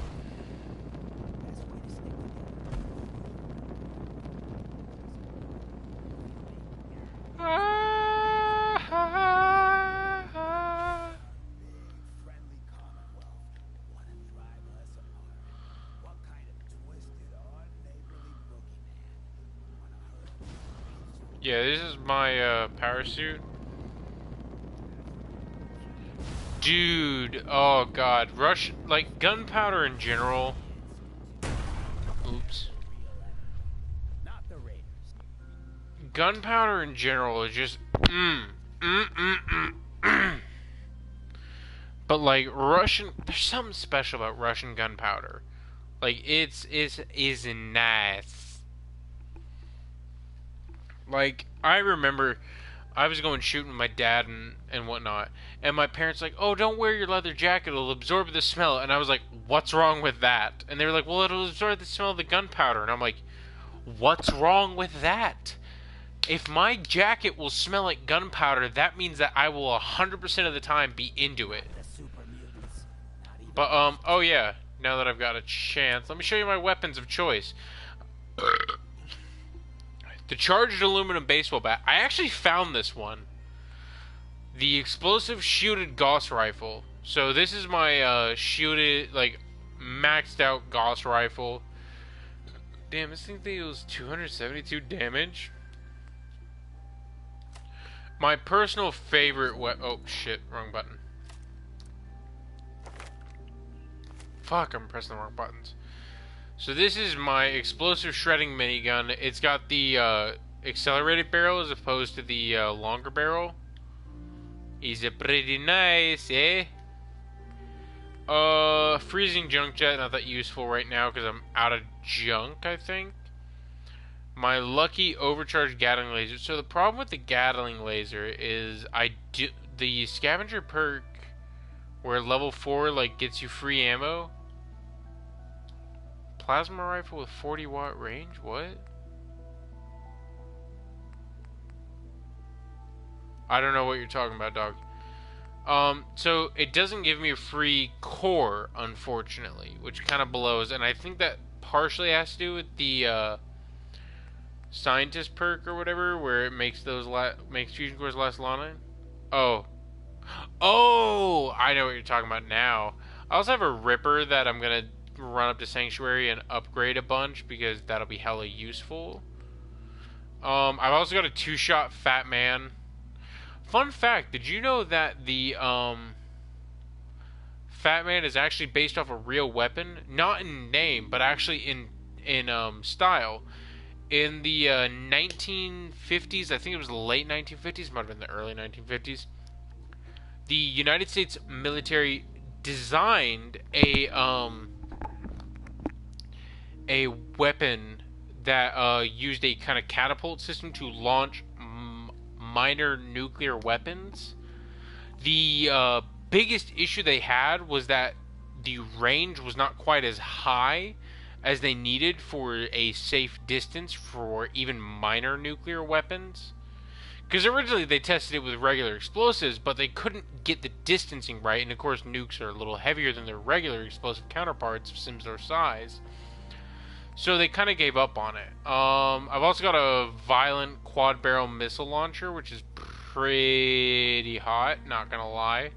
Yeah, this is my parachute. Dude, oh god, like gunpowder in general. Oops. Gunpowder in general is just But like Russian, there's something special about Russian gunpowder. Like it's nice. Like I remember I was going shooting with my dad and whatnot, and my parents like, oh, don't wear your leather jacket, it'll absorb the smell. And I was like, what's wrong with that? And they were like, well, it'll absorb the smell of the gunpowder. And I'm like, what's wrong with that? If my jacket will smell like gunpowder, that means that I will 100% of the time be into it. But, oh yeah, now that I've got a chance, let me show you my weapons of choice. The charged aluminum baseball bat. I actually found this one. The explosive shielded Gauss rifle. So this is my shielded, like, maxed out Gauss rifle. Damn, this thing deals 272 damage. My personal favorite oh shit, wrong button. Fuck, I'm pressing the wrong buttons. So this is my explosive shredding minigun. It's got the accelerated barrel as opposed to the longer barrel. Is it pretty nice, eh? Freezing junk jet, not that useful right now because I'm out of junk, I think. My lucky overcharged Gatling laser. So the problem with the Gatling laser is the scavenger perk where level 4 like gets you free ammo. Plasma rifle with 40 watt range? What? I don't know what you're talking about, dog. So it doesn't give me a free core, unfortunately, which kind of blows, and I think that partially has to do with the scientist perk or whatever, where it makes those makes fusion cores last longer. Oh, I know what you're talking about now. I also have a Ripper that I'm gonna run up to Sanctuary and upgrade a bunch because that'll be hella useful. I've also got a 2-shot Fat Man. Fun fact, did you know that the Fat Man is actually based off a real weapon? Not in name, but actually in style. In the 1950s, I think it was the late 1950s, might have been the early 1950s, the United States military designed a weapon that used a kind of catapult system to launch minor nuclear weapons. The biggest issue they had was that the range was not quite as high as they needed for a safe distance for even minor nuclear weapons. Because originally they tested it with regular explosives, but they couldn't get the distancing right, and of course nukes are a little heavier than their regular explosive counterparts of similar size. So they kind of gave up on it. I've also got a violent quad barrel missile launcher, which is pretty hot, not gonna lie.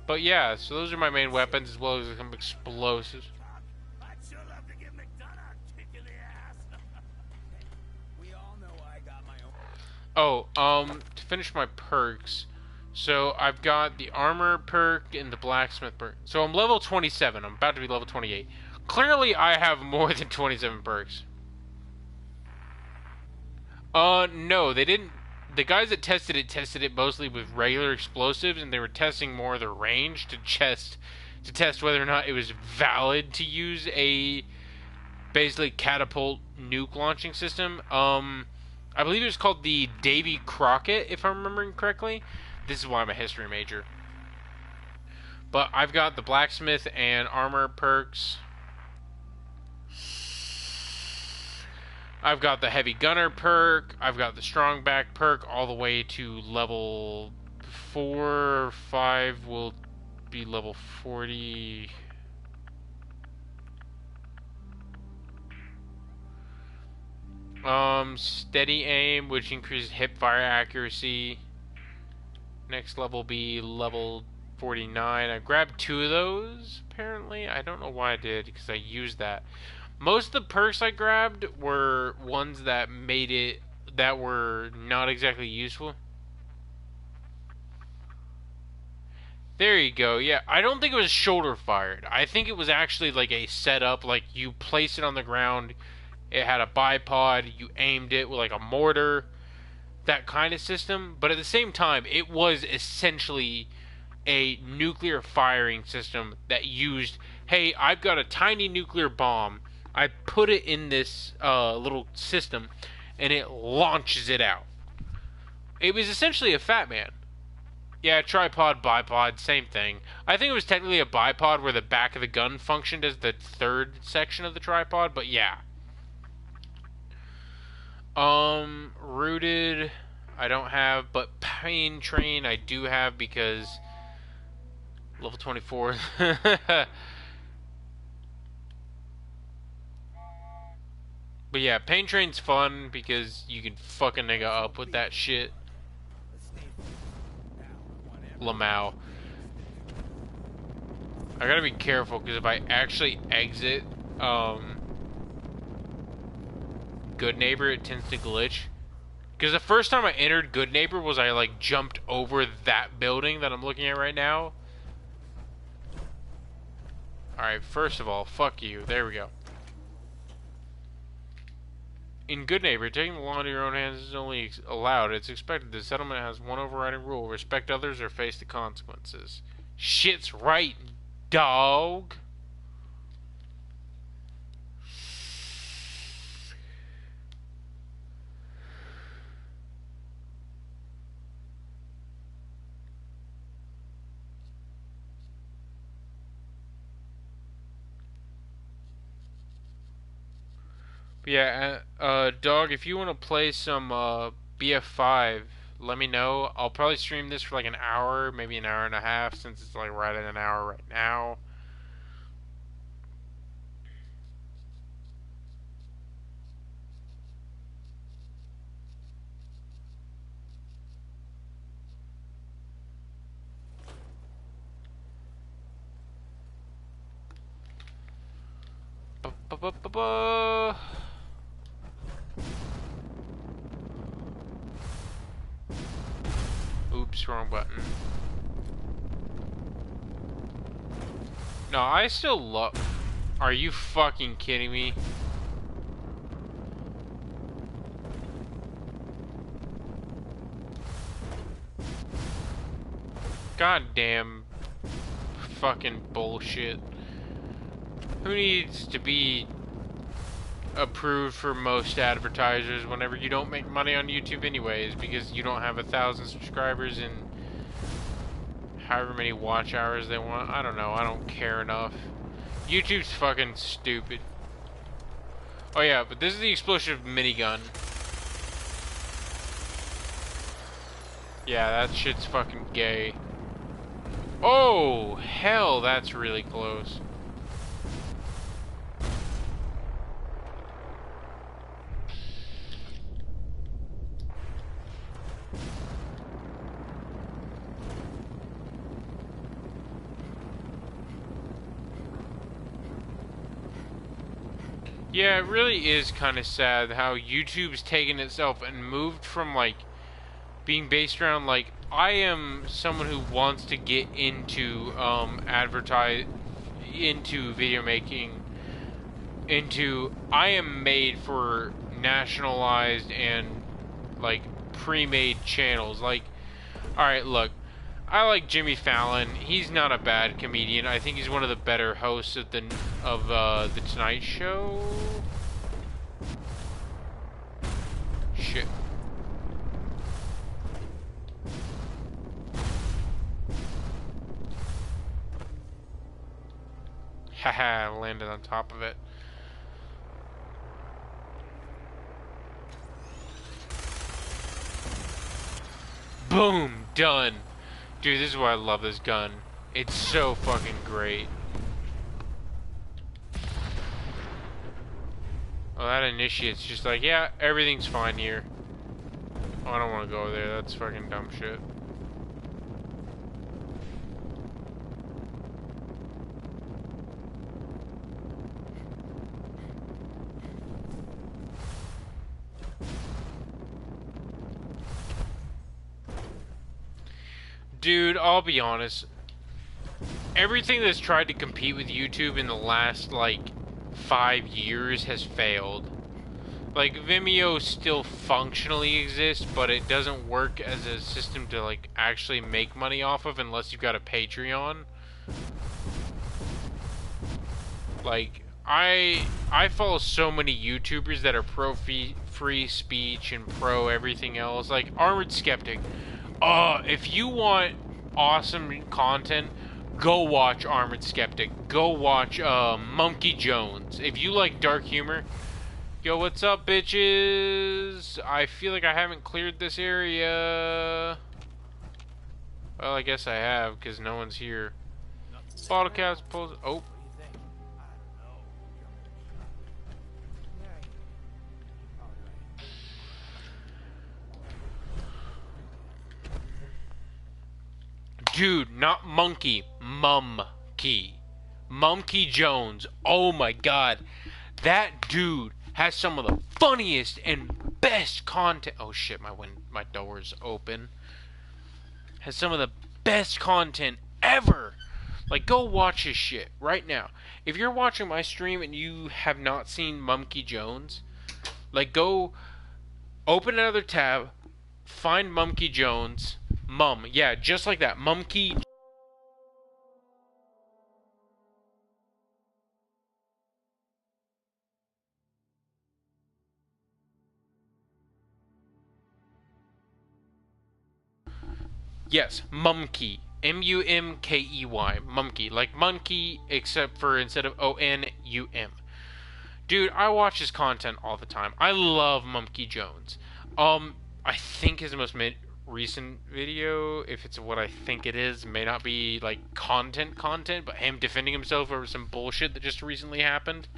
But yeah, so those are my main weapons, as well as some explosives. I'd sure love to give McDonough a kick in the ass. We all know I got my own. Oh, to finish my perks, so I've got the armor perk and the blacksmith perk. So I'm level 27. I'm about to be level 28. Clearly, I have more than 27 perks. No, they didn't. The guys that tested it mostly with regular explosives, and they were testing more of the range to test whether or not it was valid to use a basically catapult nuke launching system. I believe it was called the Davy Crockett, if I'm remembering correctly. This is why I'm a history major. But I've got the blacksmith and armor perks. I've got the heavy gunner perk. I've got the strong back perk all the way to level 4 or 5 will be level 40. Steady aim, which increases hip fire accuracy. Next level will be level 49. I grabbed 2 of those, apparently. I don't know why I did, because I used that. Most of the perks I grabbed were ones that that were not exactly useful. There you go. Yeah, I don't think it was shoulder fired. I think it was actually like a setup, like you place it on the ground, it had a bipod, you aimed it with like a mortar, that kind of system. But at the same time, it was essentially a nuclear firing system that used, hey, I've got a tiny nuclear bomb. I put it in this little system, and it launches it out. It was essentially a Fat Man. Yeah, tripod, bipod, same thing. I think it was technically a bipod where the back of the gun functioned as the third section of the tripod, but yeah. Rooted, I don't have, but Pain Train I do have because level 24. But yeah, Pain Train's fun because you can fuck a nigga up with that shit. Lamau. I gotta be careful because if I actually exit Good Neighbor, it tends to glitch. Because the first time I entered Good Neighbor was I like jumped over that building that I'm looking at right now. Alright, first of all, fuck you. There we go. In Good Neighbor, taking the law into your own hands is only allowed. It's expected. The settlement has one overriding rule. Respect others or face the consequences. Shit's right, dog. But yeah, dog, if you want to play some BF5, let me know. I'll probably stream this for like an hour, maybe an hour and a half, since it's like right at an hour right now. Ba-ba-ba-ba. Oops, wrong button. No, I still love... Are you fucking kidding me? Goddamn fucking bullshit. Who needs to be approved for most advertisers whenever you don't make money on YouTube anyways, because you don't have 1,000 subscribers and however many watch hours they want? I don't know, I don't care enough. YouTube's fucking stupid. Oh yeah, but this is the explosive minigun. Yeah, that shit's fucking gay. Oh, hell, that's really close. Yeah, it really is kind of sad how YouTube's taken itself and moved from, like, being based around, like, I am someone who wants to get into, into video making, into, I am made for nationalized and, like, pre-made channels. Like, alright, look, I like Jimmy Fallon. He's not a bad comedian. I think he's one of the better hosts of the Tonight Show. Shit. Haha, landed on top of it. Boom, done. Dude, this is why I love this gun. It's so fucking great. Oh, that initiate's just like, yeah, everything's fine here. Oh, I don't want to go there. That's fucking dumb shit. Dude, I'll be honest. Everything that's tried to compete with YouTube in the last, like, 5 years has failed. Like, Vimeo still functionally exists, but it doesn't work as a system to, like, actually make money off of unless you've got a Patreon. Like, I follow so many YouTubers that are pro free speech and pro everything else. Like, Armored Skeptic. If you want awesome content, go watch Armored Skeptic. Go watch Monkey Jones. If you like dark humor, yo, what's up, bitches? I feel like I haven't cleared this area. Well, I guess I have, because no one's here. Bottle caps, pulls. Oh. Dude, not monkey, Mumkey. Monkey Jones. Oh my god. That dude has some of the funniest and best content. Oh shit, my door's open. Has some of the best content ever. Like, go watch his shit right now. If you're watching my stream and you have not seen Monkey Jones, like, go open another tab, find Monkey Jones. Yeah, just like that. Monkey. Yes, Mumkey. M-U-M-K-E-Y. Mumkey. Like monkey, except for instead of O-N-U-M. Dude, I watch his content all the time. I love Monkey Jones. I think his most recent video, if it's what I think it is, may not be like content, but him defending himself over some bullshit that just recently happened.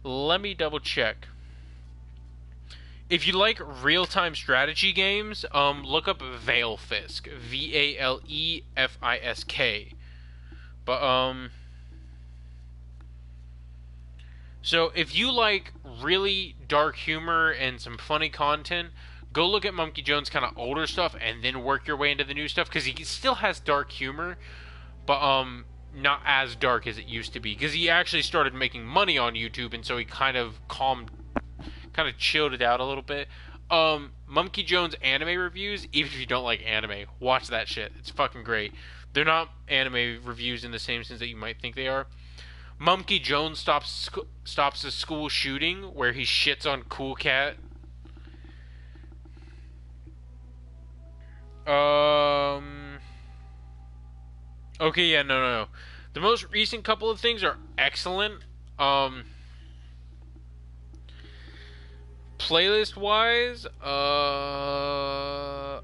Let me double check. If you like real-time strategy games, look up Valefisk. V-A-L-E-F-I-S-K. But, so if you like really dark humor and some funny content, go look at Monkey Jones' kind of older stuff and then work your way into the new stuff, because he still has dark humor, but not as dark as it used to be, because he actually started making money on YouTube, and so he kind of chilled it out a little bit. Monkey Jones anime reviews, even if you don't like anime, watch that shit. It's fucking great. They're not anime reviews in the same sense that you might think they are. Monkey Jones stops a school shooting where he shits on Cool Cat. Okay, yeah, no. The most recent couple of things are excellent. Playlist-wise,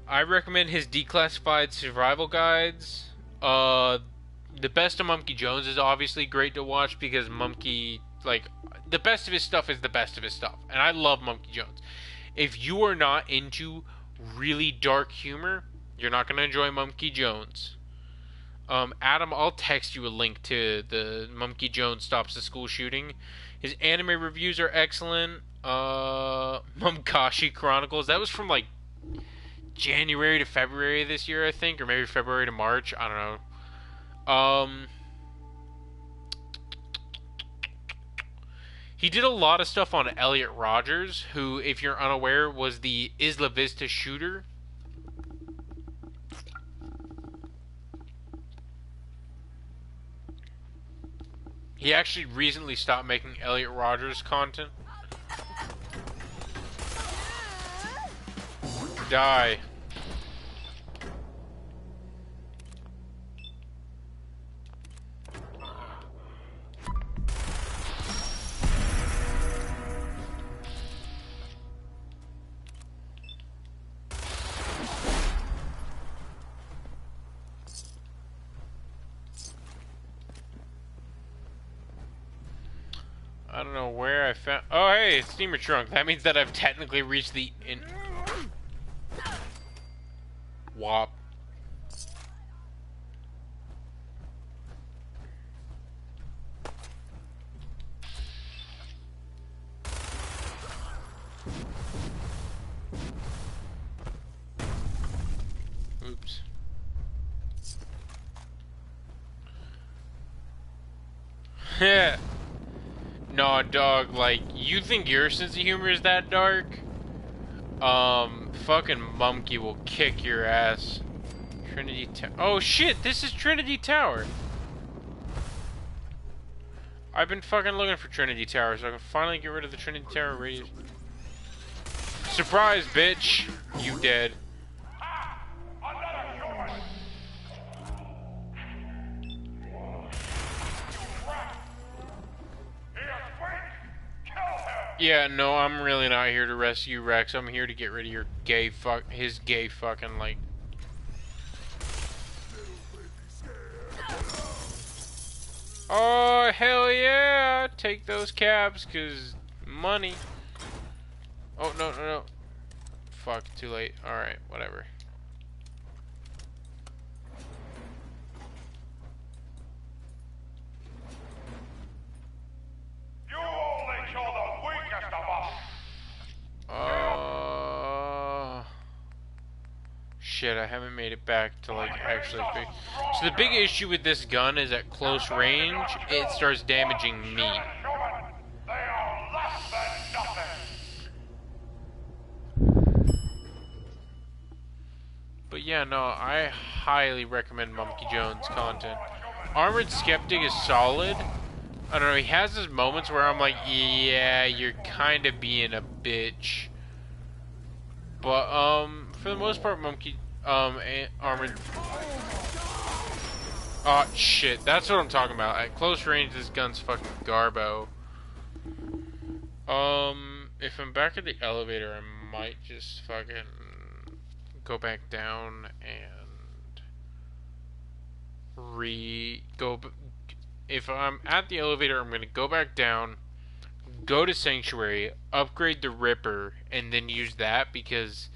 I recommend his Declassified Survival Guides. The best of Monkey Jones is obviously great to watch, because Monkey, like, the best of his stuff is the best of his stuff. And I love Monkey Jones. If you are not into really dark humor, you're not going to enjoy Monkey Jones. Adam, I'll text you a link to the Monkey Jones Stops the School Shooting. His anime reviews are excellent. Mumkashi Chronicles, that was from like January to February this year, I think, or maybe February to March. I don't know. He did a lot of stuff on Elliot Rogers, who, if you're unaware, was the Isla Vista shooter. He actually recently stopped making Elliot Rogers content. Die. I don't know where I found... Oh, hey, it's Steamer Trunk. That means that I've technically reached the... Wop. Oops. Yeah. No, dog, like, you think your sense of humor is that dark? Fucking Mumkey will kick your ass. Trinity Tower. Oh shit, this is Trinity Tower. I've been fucking looking for Trinity Tower so I can finally get rid of the Trinity Tower radius. Surprise, bitch! You dead. Yeah, no, I'm really not here to rescue Rex. I'm here to get rid of your gay his gay fucking, like... Oh, hell yeah! Take those caps, cause money. Oh, no, no, no. Fuck, too late. Alright, whatever. Shit, I haven't made it back to like actually fix. So the big issue with this gun is at close range, it starts damaging me. But yeah, no, I highly recommend Monkey Jones content. Armored Skeptic is solid. I don't know, he has his moments where I'm like, yeah, you're kind of being a bitch. But, for the most part, Armored... Oh, shit, that's what I'm talking about. At close range, this gun's fucking garbo. If I'm back at the elevator, I might just fucking go back down and if I'm at the elevator, I'm gonna go back down, go to Sanctuary, upgrade the Ripper, and then use that, because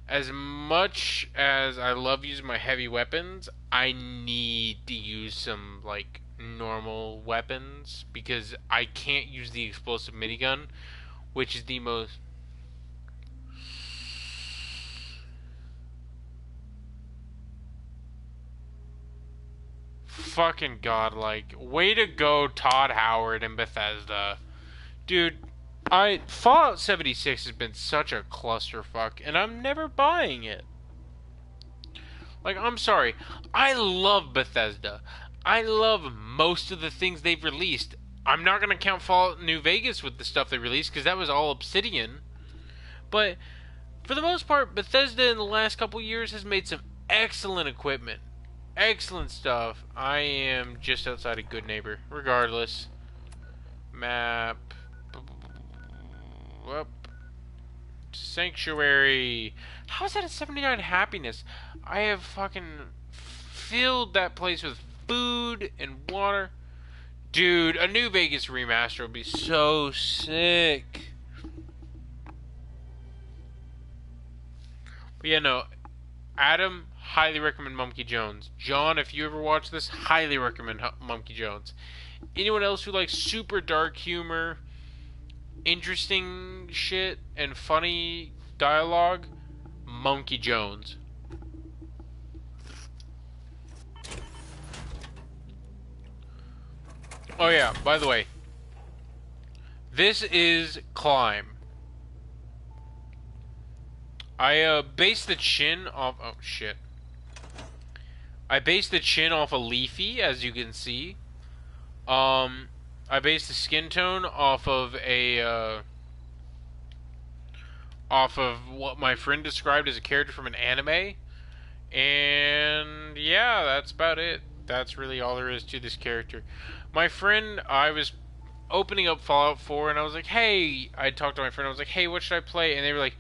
as much as I love using my heavy weapons, I need to use some, like, normal weapons, because I can't use the explosive minigun, which is the most... Fucking godlike. Way to go, Todd Howard and Bethesda. Dude, Fallout 76 has been such a clusterfuck, and I'm never buying it. Like, I'm sorry. I love Bethesda. I love most of the things they've released. I'm not going to count Fallout New Vegas with the stuff they released, because that was all Obsidian. But, for the most part, Bethesda in the last couple years has made some excellent equipment. Excellent stuff. I am just outside of Good Neighbor. Regardless. Map. Up. Sanctuary. How is that a 79 happiness? I have fucking filled that place with food and water. Dude, a New Vegas remaster would be so sick. But yeah, no. Adam, highly recommend Monkey Jones. John, if you ever watch this, highly recommend Monkey Jones. anyone else who likes super dark humor, interesting shit, and funny dialogue, Monkey Jones. Oh yeah, by the way, this is Climb. I based the chin off... Oh, shit. I based the chin off of Leafy, as you can see. I based the skin tone off of off of what my friend described as a character from an anime. And yeah, that's about it. That's really all there is to this character. My friend, I was opening up Fallout 4, and I was like, hey... I talked to my friend, I was like, hey, what should I play? And they were like,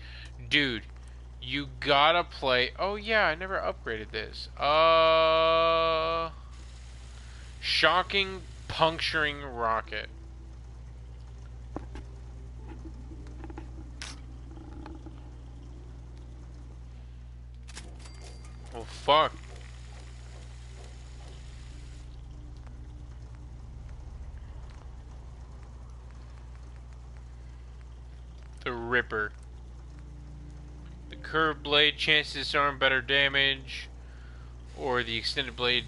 dude... You gotta play... Oh, yeah, I never upgraded this. Shocking Puncturing Rocket. Oh, fuck. The Ripper. Curved blade, chance to disarm better damage, or the extended blade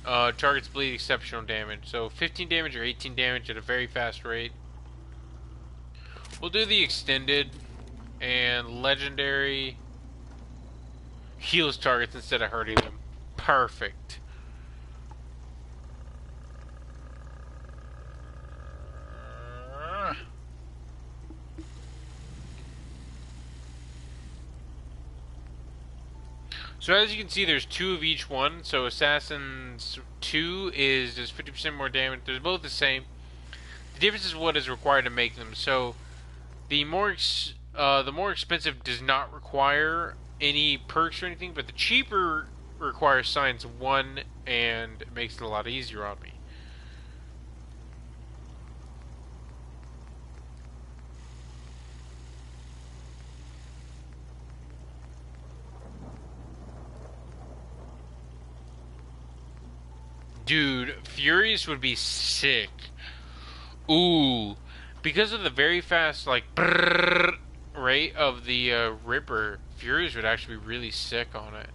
targets bleed exceptional damage. So 15 damage or 18 damage at a very fast rate. We'll do the extended, and legendary heals targets instead of hurting them. Perfect. So as you can see, there's 2 of each one. So Assassin's 2 does 50% more damage. They're both the same. The difference is what is required to make them. So the more expensive does not require any perks or anything, but the cheaper requires Science 1 and makes it a lot easier on me. Dude, Furious would be sick. Ooh. Because of the very fast, like, brrrr rate of the Ripper, Furious would actually be really sick on it.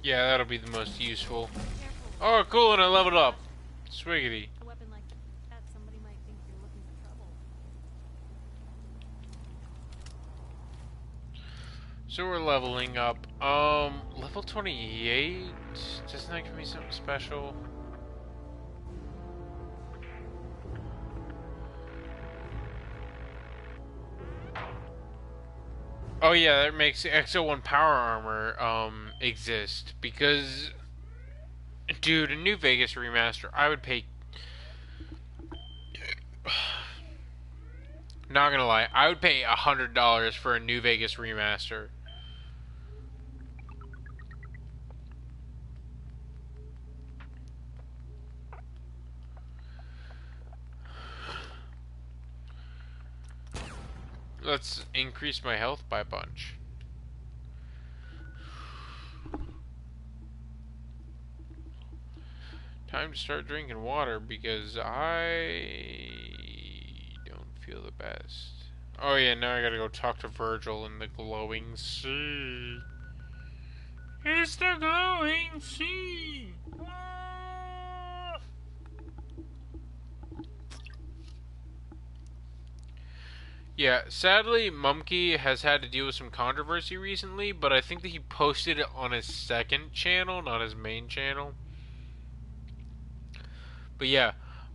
Yeah, that'll be the most useful. Oh, cool, and I leveled up. Swiggity. A weapon like that, somebody might think you're looking for trouble. So we're leveling up. Level 28? Doesn't that give me something special? Oh yeah, that makes XO1 power armor exist, because dude, a New Vegas remaster, I would pay, not gonna lie, I would pay $100 for a New Vegas remaster. Let's increase my health by a bunch. Time to start drinking water because I don't feel the best. Oh yeah, now I gotta go talk to Virgil in the glowing sea. It's the glowing sea! Yeah, sadly, Mumkey has had to deal with some controversy recently, but I think that he posted it on his second channel, not his main channel. But yeah,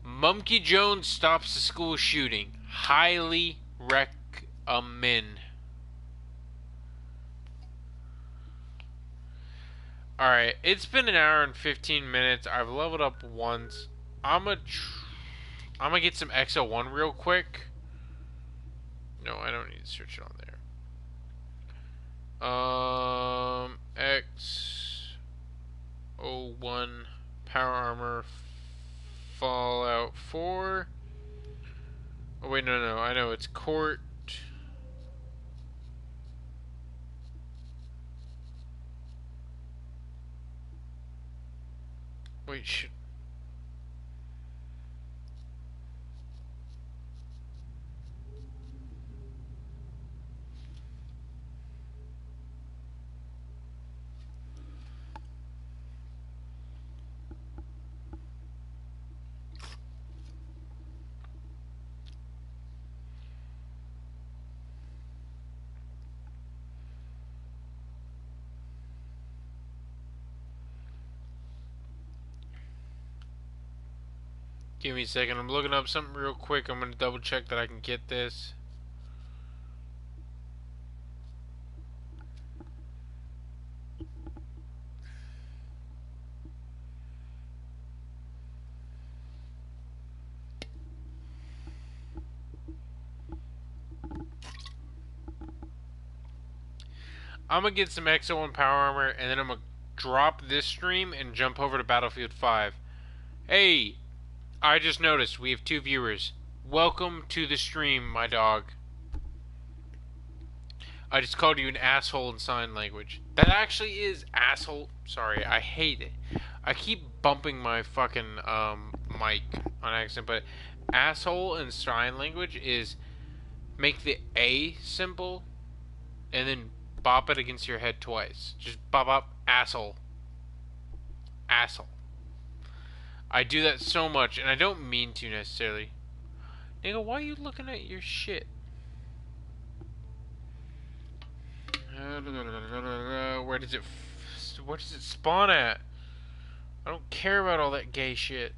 Mumkey Jones stops the school shooting. Highly recommend. Alright, it's been an hour and 15 minutes. I've leveled up once. I'm gonna get some XO1 real quick. No, I don't need to search it on there. XO1 Power Armor Fallout 4. Oh wait, no, I know it's Court. Wait, shit. Give me a second. I'm looking up something real quick. I'm gonna double check that I can get this. I'm gonna get some XO1 Power Armor, and then I'm gonna drop this stream and jump over to Battlefield 5. Hey, I just noticed we have 2 viewers. Welcome to the stream, my dog. I just called you an asshole in sign language. That actually is asshole. Sorry, I hate it. I keep bumping my fucking mic on accident, but asshole in sign language is make the A symbol and then bop it against your head twice. Just bop up, asshole. Asshole. I do that so much, and I don't mean to necessarily. Nigga, why are you looking at your shit? Where does it spawn at? I don't care about all that gay shit.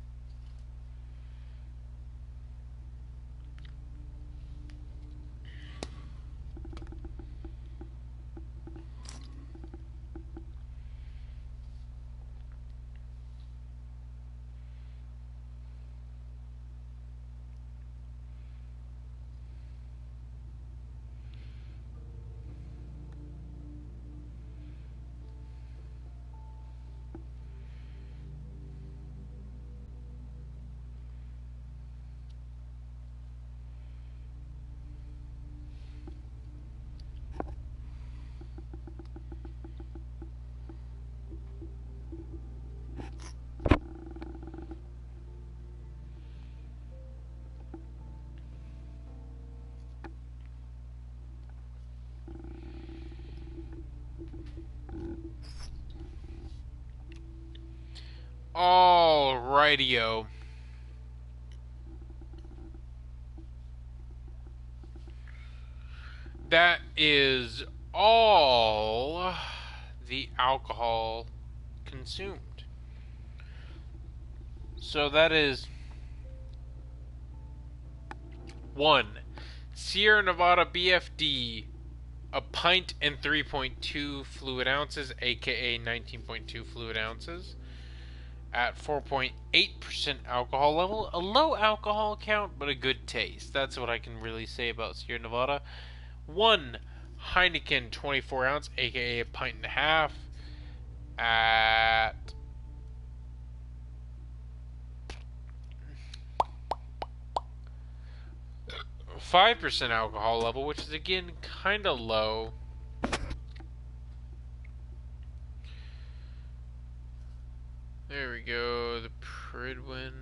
Alrighty-o. That is all the alcohol consumed. So that is 1. Sierra Nevada BFD, a pint and 3.2 fluid ounces, aka 19.2 fluid ounces, at 4.8% alcohol level. A low alcohol count, but a good taste. That's what I can really say about Sierra Nevada. 1 Heineken 24 ounce, aka a pint and a half, at 5% alcohol level, which is again kind of low. There we go, the Pridwin.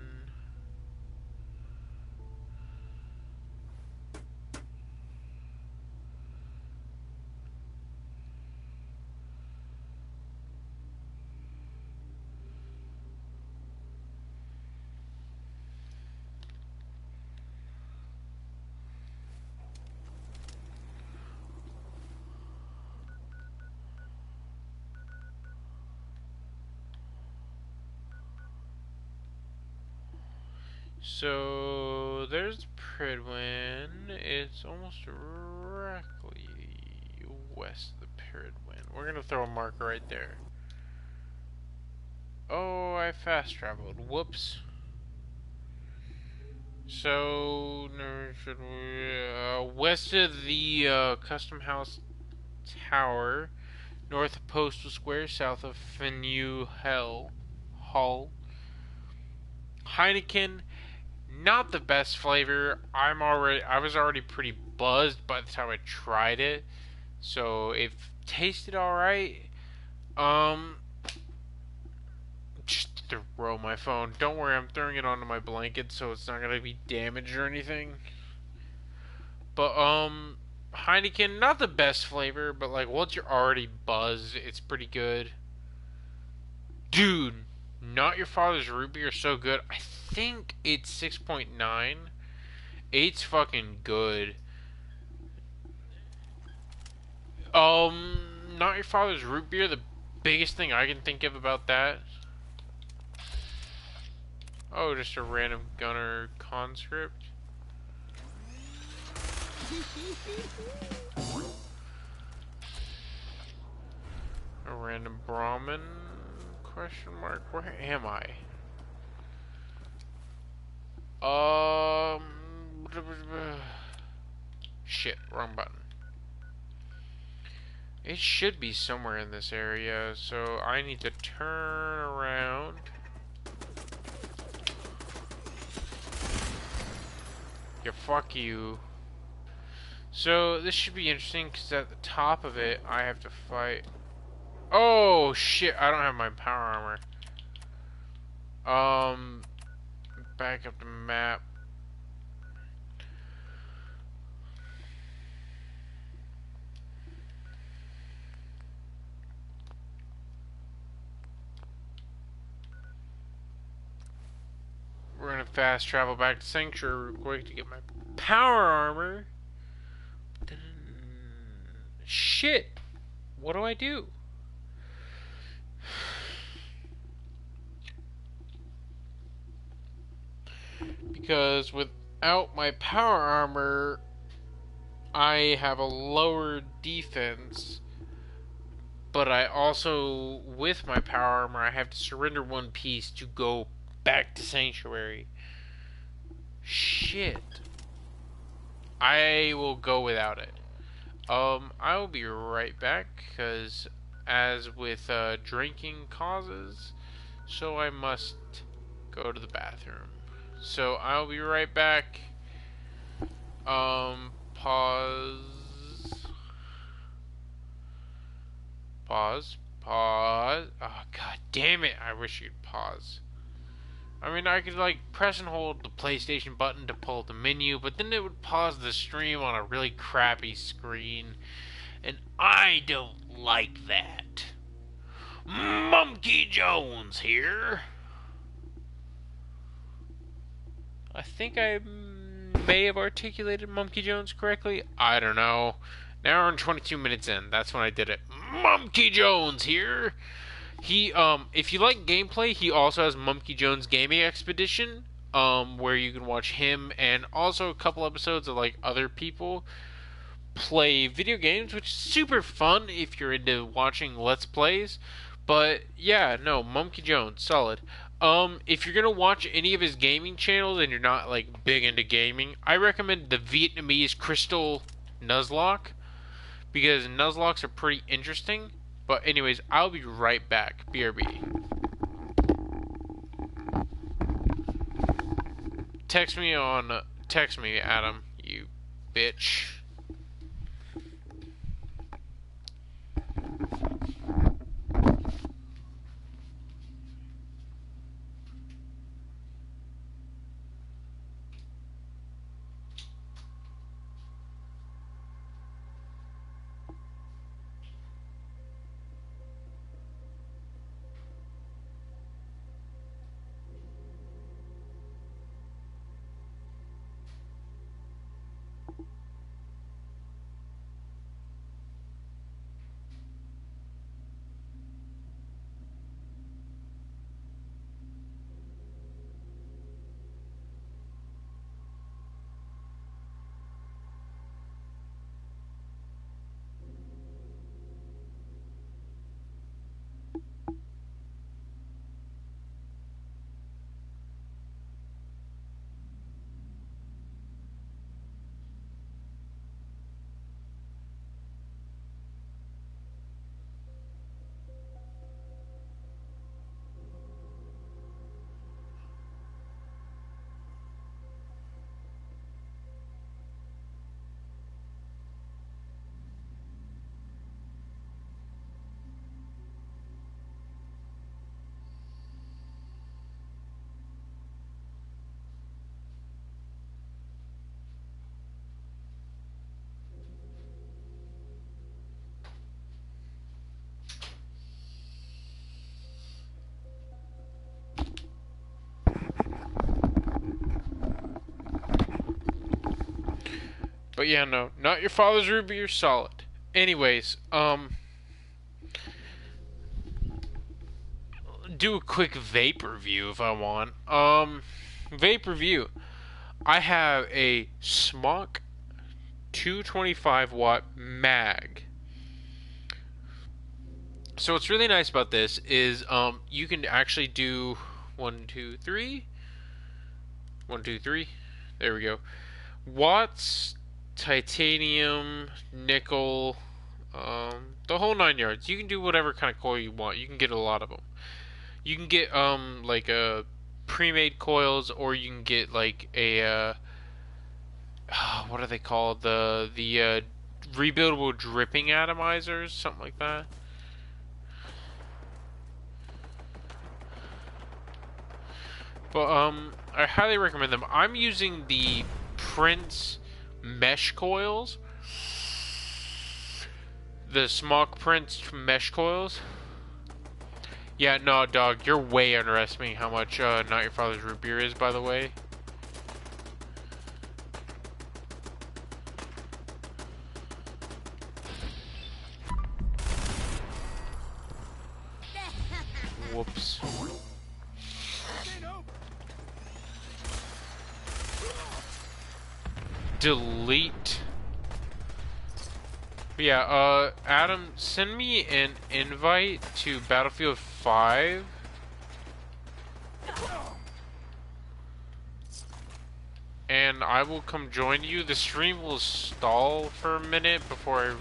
So there's Pridwin. It's almost directly west of the Pridwin. We're gonna throw a marker right there. Oh, I fast traveled. Whoops. So, west of the Custom House Tower, north of Postal Square, south of Faneuil Hall. Heineken, not the best flavor. I was already pretty buzzed by the time I tried it, so it tasted alright. Just throw my phone. Don't worry, I'm throwing it onto my blanket so it's not gonna be damaged or anything. But Heineken, not the best flavor, but like once you're already buzzed, it's pretty good. Dude, Not Your Father's Root Beer is so good. I think it's 6.9. 8's fucking good. Not Your Father's Root Beer, the biggest thing I can think of about that. Oh, just a random gunner conscript. A random Brahmin? Question mark. Where am I? Shit, wrong button. It should be somewhere in this area, so I need to turn around. Yeah, fuck you. So, this should be interesting, because at the top of it, I have to fight... Oh, shit, I don't have my power armor. Back up the map. We're gonna fast travel back to Sanctuary real quick to get my power armor. Shit! What do I do? Because without my power armor, I have a lower defense. But I also, with my power armor, I have to surrender one piece to go back to Sanctuary. Shit. I will go without it. I will be right back, because as with drinking causes, so I must go to the bathroom. So I'll be right back. Pause. Pause. Oh, god damn it. I wish you'd pause. I mean, I could, like, press and hold the PlayStation button to pull the menu, but then it would pause the stream on a really crappy screen. And I don't like that. Monkey Jones here. I think I may have articulated Monkey Jones correctly. I don't know. Now we're 22 minutes in. That's when I did it. Monkey Jones here. He, if you like gameplay, he also has Monkey Jones Gaming Expedition, where you can watch him and also a couple episodes of, like, other people play video games, which is super fun if you're into watching Let's Plays. But, yeah, no, Monkey Jones, solid. If you're gonna watch any of his gaming channels and you're not, like, big into gaming, I recommend the Vietnamese Crystal Nuzlocke, because Nuzlocks are pretty interesting. But anyways, I'll be right back. BRB. Text me, Adam, you bitch. But yeah, no, not your father's root beer, solid. Anyways, do a quick vape review if I want. Vape review. I have a Smock 225 watt mag. So what's really nice about this is you can actually do 1, 2, 3. 1, 2, 3. There we go. Watts, titanium, nickel, the whole 9 yards. You can do whatever kind of coil you want. You can get a lot of them. You can get like pre-made coils, or you can get like a what are they called? The rebuildable dripping atomizers, something like that. But I highly recommend them. I'm using the Prince mesh coils. The Smock Prince mesh coils. Yeah, no, dog, you're way underestimating how much Not Your Father's root beer is, by the way. Whoops. Delete. But yeah, Adam, send me an invite to Battlefield 5. And I will come join you. The stream will stall for a minute before I...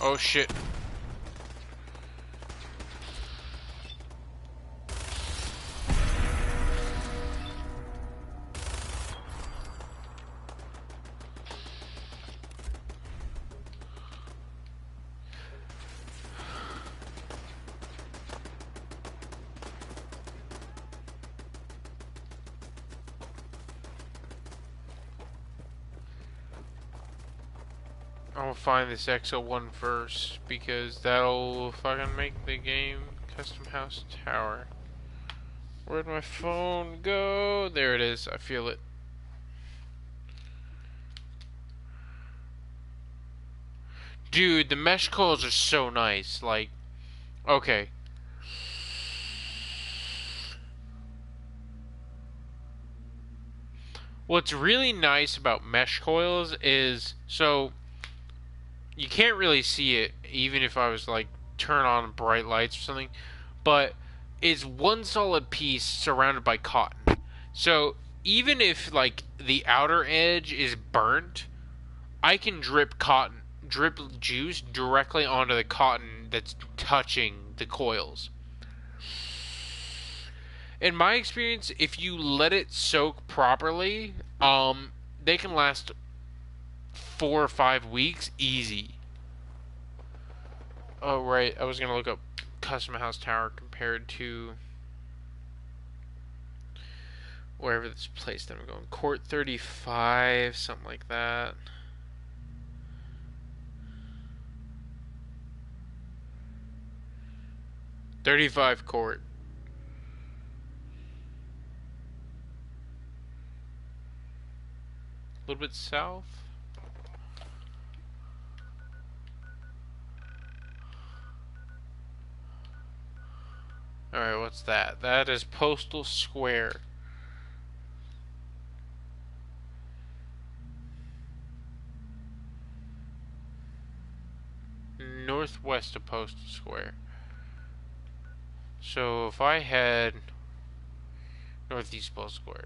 Oh shit. I'll find this XO1 first, because that'll fucking make the game custom house tower. Where'd my phone go? There it is. I feel it. Dude, the mesh coils are so nice. Like, okay. What's really nice about mesh coils is, so you can't really see it, even if I was like turn on bright lights or something, but it's one solid piece surrounded by cotton. So even if like the outer edge is burnt, I can drip juice directly onto the cotton that's touching the coils. In my experience, if you let it soak properly, they can last 4 or 5 weeks easy. Oh right, I was gonna look up custom house tower compared to wherever this place that I'm going. Court 35, something like that. .35 court. A little bit south. Alright, what's that? That is Postal Square. Northwest of Postal Square. So if I head northeast Postal Square,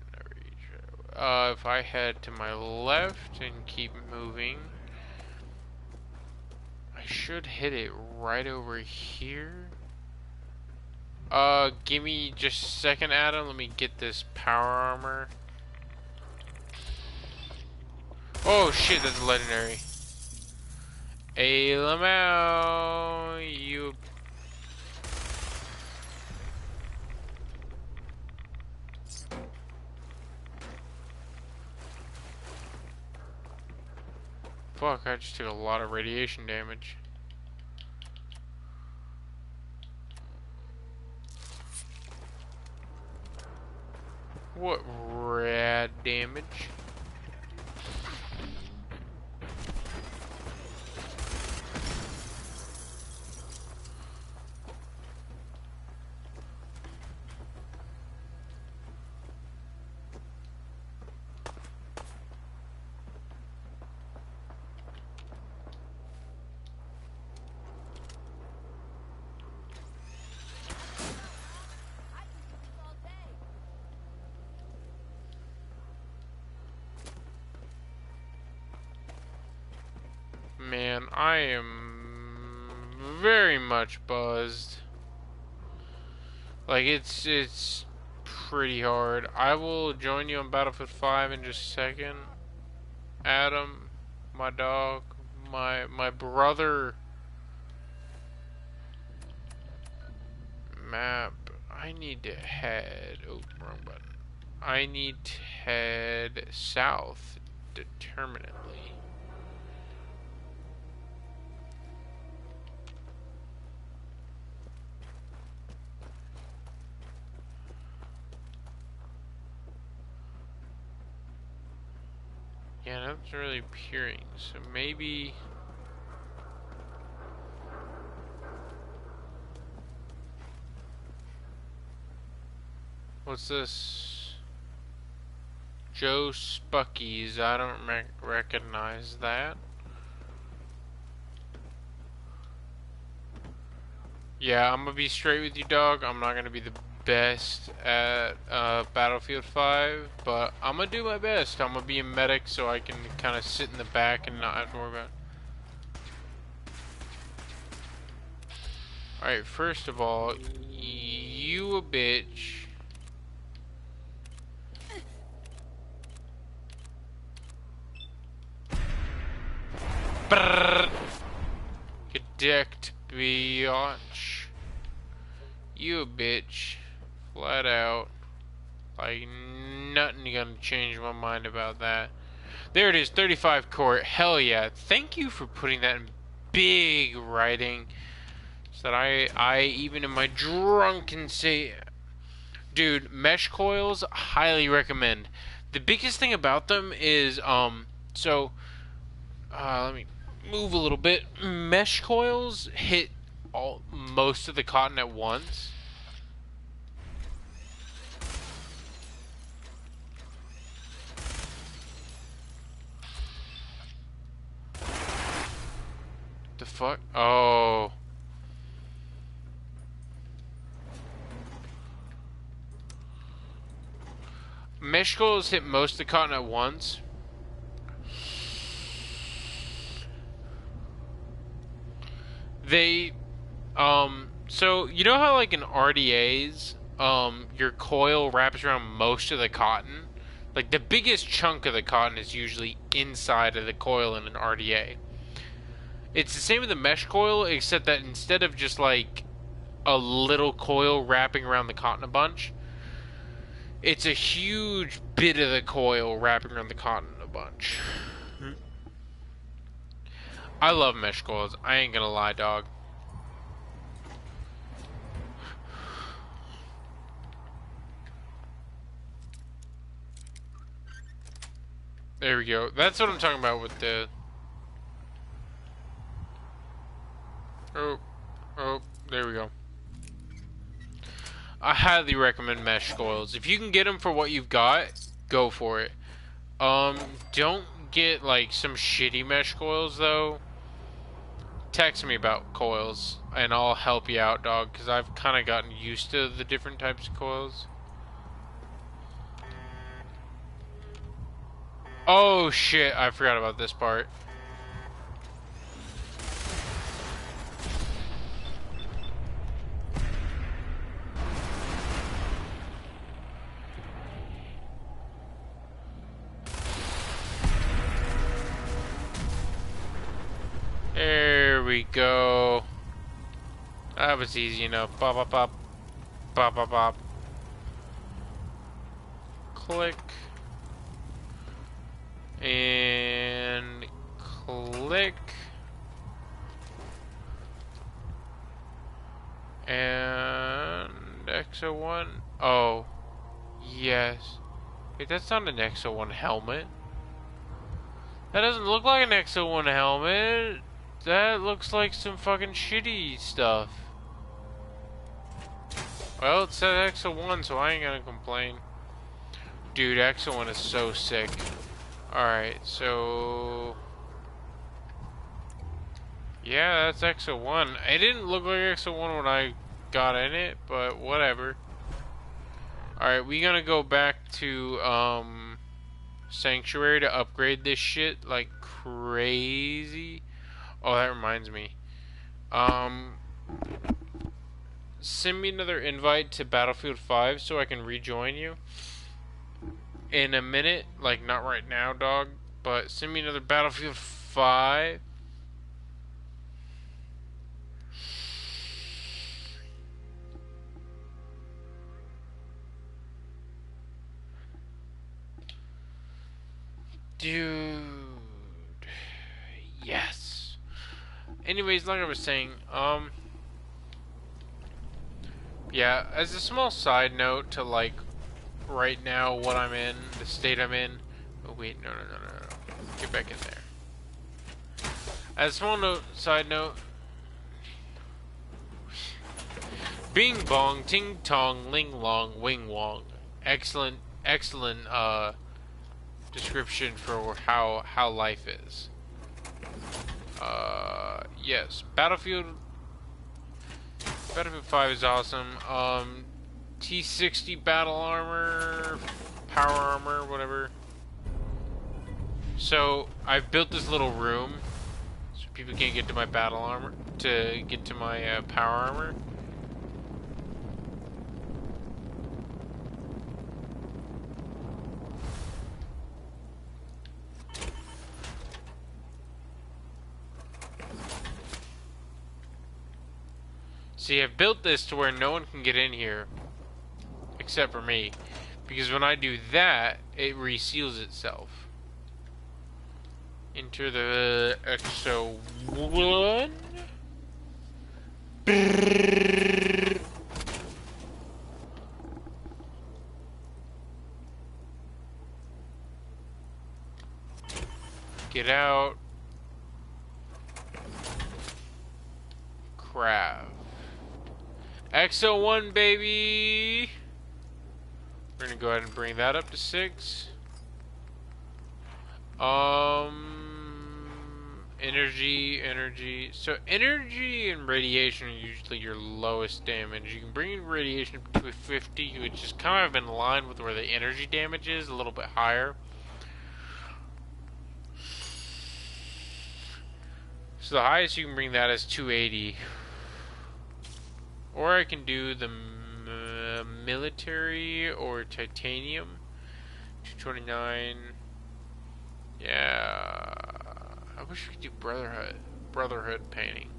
if I head to my left and keep moving, I should hit it right over here. Give me just a second, Adam. Let me get this power armor. Oh shit, that's legendary. Hey, Lamau, you. Fuck, I just took a lot of radiation damage. What rad damage? man, I am very much buzzed. Like, it's pretty hard. I will join you on Battlefield 5 in just a second. Adam, my dog, my brother. Map. I need to head... Oh, wrong button. I need to head south determinately. Yeah, nothing's really appearing, so maybe... What's this? Joe Spuckies. I don't recognize that. Yeah, I'm gonna be straight with you, dog. I'm not gonna be the best at Battlefield 5, but I'm gonna do my best. I'm gonna be a medic so I can kind of sit in the back and not have to worry about it. Alright, first of all, you a bitch. Brrr. Get decked, biatch. You a bitch. Flat out. Like, nothing gonna change my mind about that. There it is, 35 court. Hell yeah. Thank you for putting that in big writing. So that I even in my drunken say... Dude, mesh coils, highly recommend. The biggest thing about them is, let me move a little bit. Mesh coils hit most of the cotton at once. The fuck? Oh. Mesh coils hit most of the cotton at once. They, so you know how like in RDAs, your coil wraps around most of the cotton? Like the biggest chunk of the cotton is usually inside of the coil in an RDA. It's the same with the mesh coil, except that instead of just like a little coil wrapping around the cotton a bunch, it's a huge bit of the coil wrapping around the cotton a bunch. I love mesh coils. I ain't gonna lie, dog. There we go. That's what I'm talking about with the... Oh, there we go. I highly recommend mesh coils. If you can get them for what you've got, go for it. Don't get like some shitty mesh coils though. Text me about coils and I'll help you out, dog, because I've kind of gotten used to the different types of coils. Oh shit, I forgot about this part. There we go. That was easy enough. Bop, bop, bop. Bop, bop, bop. Click. And click. And XO1. Oh. Yes. Wait, that's not an XO1 helmet. That doesn't look like an XO1 helmet. That looks like some fucking shitty stuff. Well, it said XO1, so I ain't gonna complain. Dude, XO1 is so sick. Alright, so... yeah, that's XO1. It didn't look like XO1 when I got in it, but whatever. Alright, we gonna go back to, Sanctuary to upgrade this shit like crazy. Oh, that reminds me. Send me another invite to Battlefield 5 so I can rejoin you in a minute. Like, not right now, dog, but send me another Battlefield 5. Dude. Yes. Anyways, like I was saying, yeah, as a small side note to, like, right now, what I'm in, the state I'm in. Oh, wait, no. Get back in there. As a small side note, bing bong, ting tong, ling long, wing wong. Excellent, description for how life is. Yes, Battlefield 5 is awesome. T60 battle armor, power armor, whatever. So I've built this little room so people can't get to my battle armor, to get to my power armor. See, I've built this to where no one can get in here except for me, because when I do that, it reseals itself. Enter the XO1. Get out. Craft. XO1, baby! We're gonna go ahead and bring that up to 6. Energy. So energy and radiation are usually your lowest damage. You can bring radiation up to 50, which is kind of in line with where the energy damage is, a little bit higher. So the highest you can bring that is 280. Or I can do the military or titanium. 229. Yeah. I wish we could do brotherhood painting.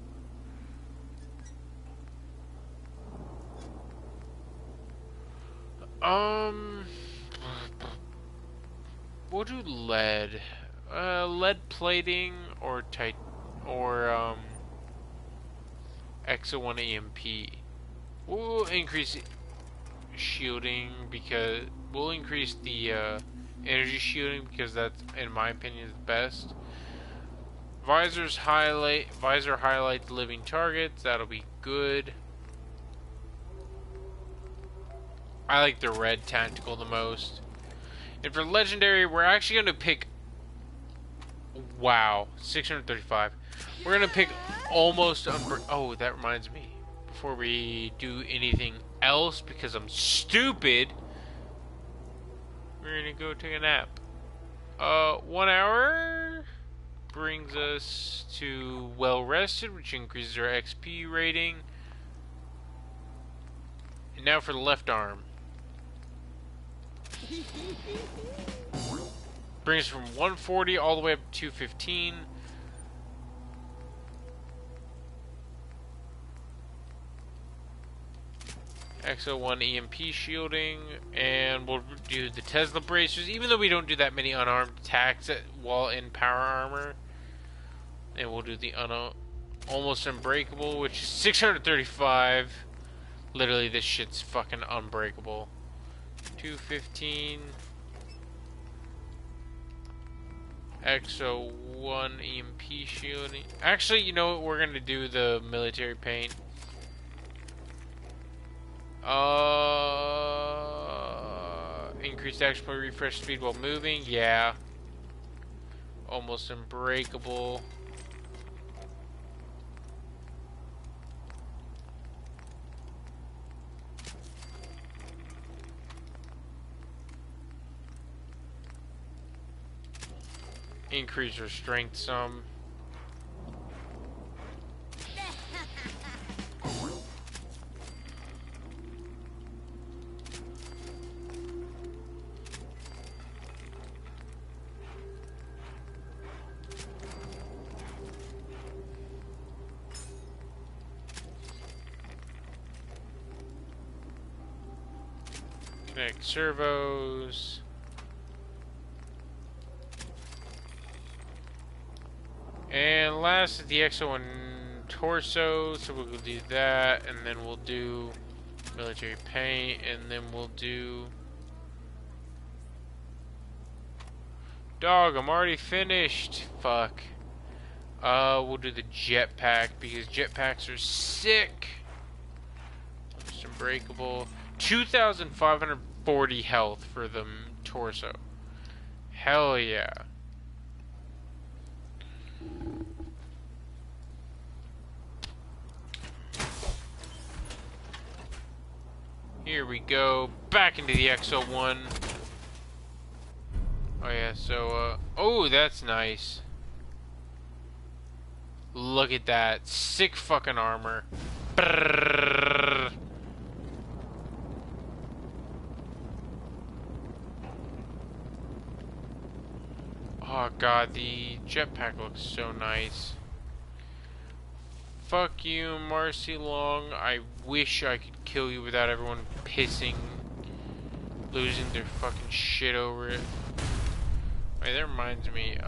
We'll do lead. Lead plating or XO1 EMP. We'll increase shielding because we'll increase the energy shielding because that's, in my opinion, the best. Visor highlights living targets. That'll be good. I like the red tactical the most. And for legendary, we're actually going to pick. Wow, 635. We're going to pick almost. Oh, that reminds me. Before we do anything else, because I'm stupid, we're going to go take a nap. 1 hour brings us to well rested, which increases our XP rating. And now for the left arm. Brings us from 140 all the way up to 215. XO1 EMP shielding, and we'll do the Tesla bracers, even though we don't do that many unarmed attacks while in power armor. And we'll do the almost unbreakable, which is 635. Literally, this shit's fucking unbreakable. 215. XO1 EMP shielding. Actually, you know what? We're gonna do the military paint. Increased action point refresh speed while moving. Yeah. Almost unbreakable. Increase our strength some. Connect servos. And last is the XO1 torso, so we'll do that, and then we'll do military paint, and then we'll do... Dog, I'm already finished. Fuck. We'll do the jetpack, because jetpacks are sick. Just unbreakable. 2,540 health for the torso. Hell yeah. Here we go, back into the XO1. Oh yeah, so, oh, that's nice. Look at that, sick fucking armor. Brrr. Oh god, the jetpack looks so nice. Fuck you, Marcy Long. I wish I could kill you without everyone losing their fucking shit over it. Wait, that reminds me.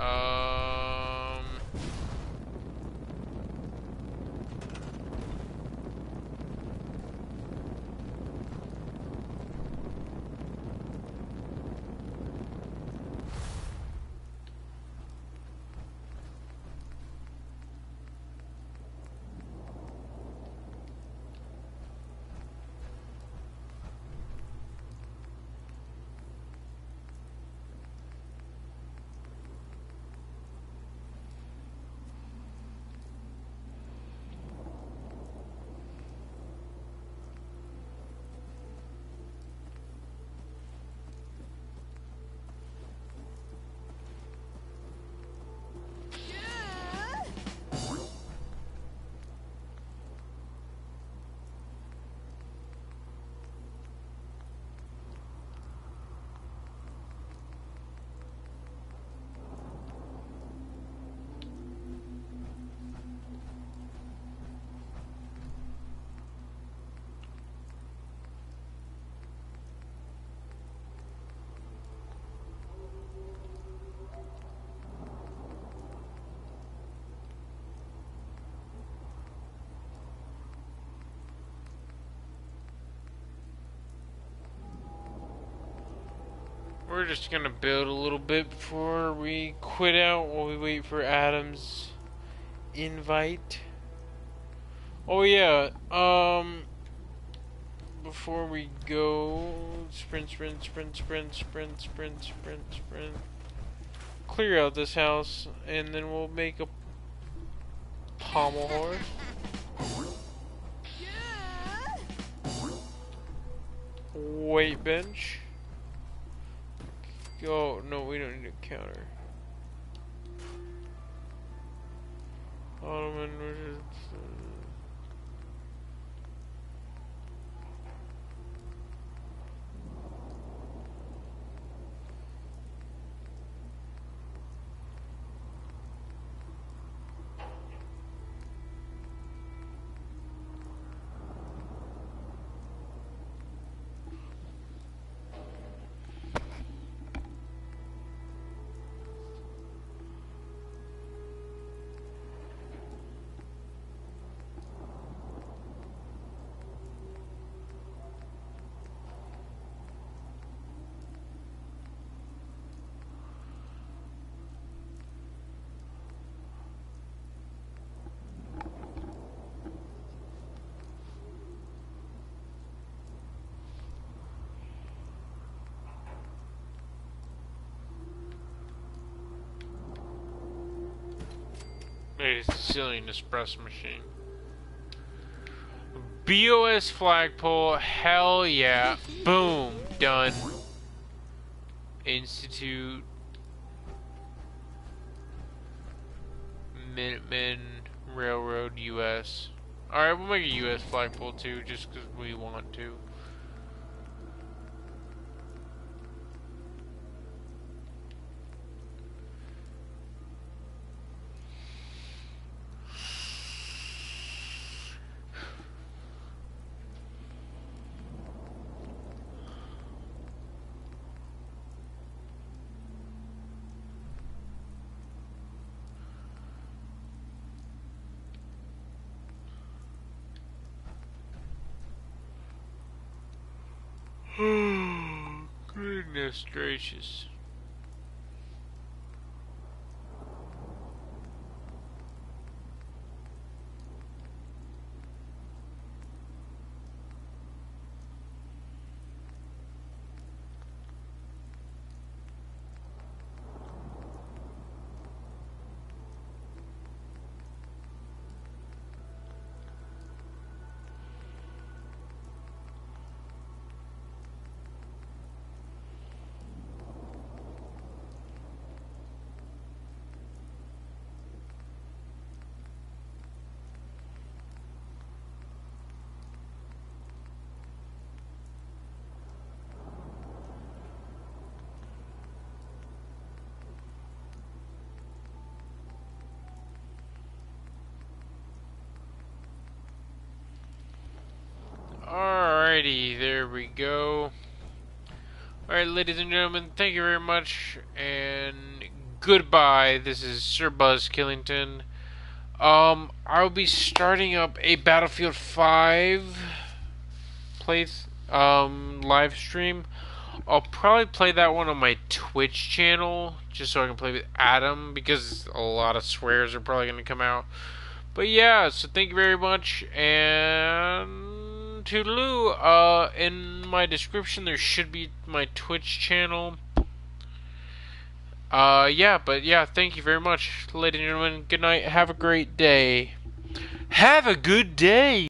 We're just gonna build a little bit before we quit out while we wait for Adam's invite. Oh yeah, before we go, sprint. Clear out this house, and then we'll make a pommel horse. Weight bench. Oh, no, we don't need a counter. Ottoman versus... Maybe it's a Sicilian espresso machine. BOS flagpole, hell yeah. Boom, done. Institute. Minutemen Railroad US. Alright, we'll make a US flagpole too, just because we want to. Goodness gracious. Alrighty, there we go. Alright, ladies and gentlemen, thank you very much, and goodbye. This is Sir Buzzkillington. I'll be starting up a Battlefield 5 live stream. I'll probably play that one on my Twitch channel, just so I can play with Adam, because a lot of swears are probably going to come out. But yeah, so thank you very much, and toodaloo. In my description there should be my Twitch channel. Thank you very much, ladies and gentlemen. Good night, have a great day. Have a good day!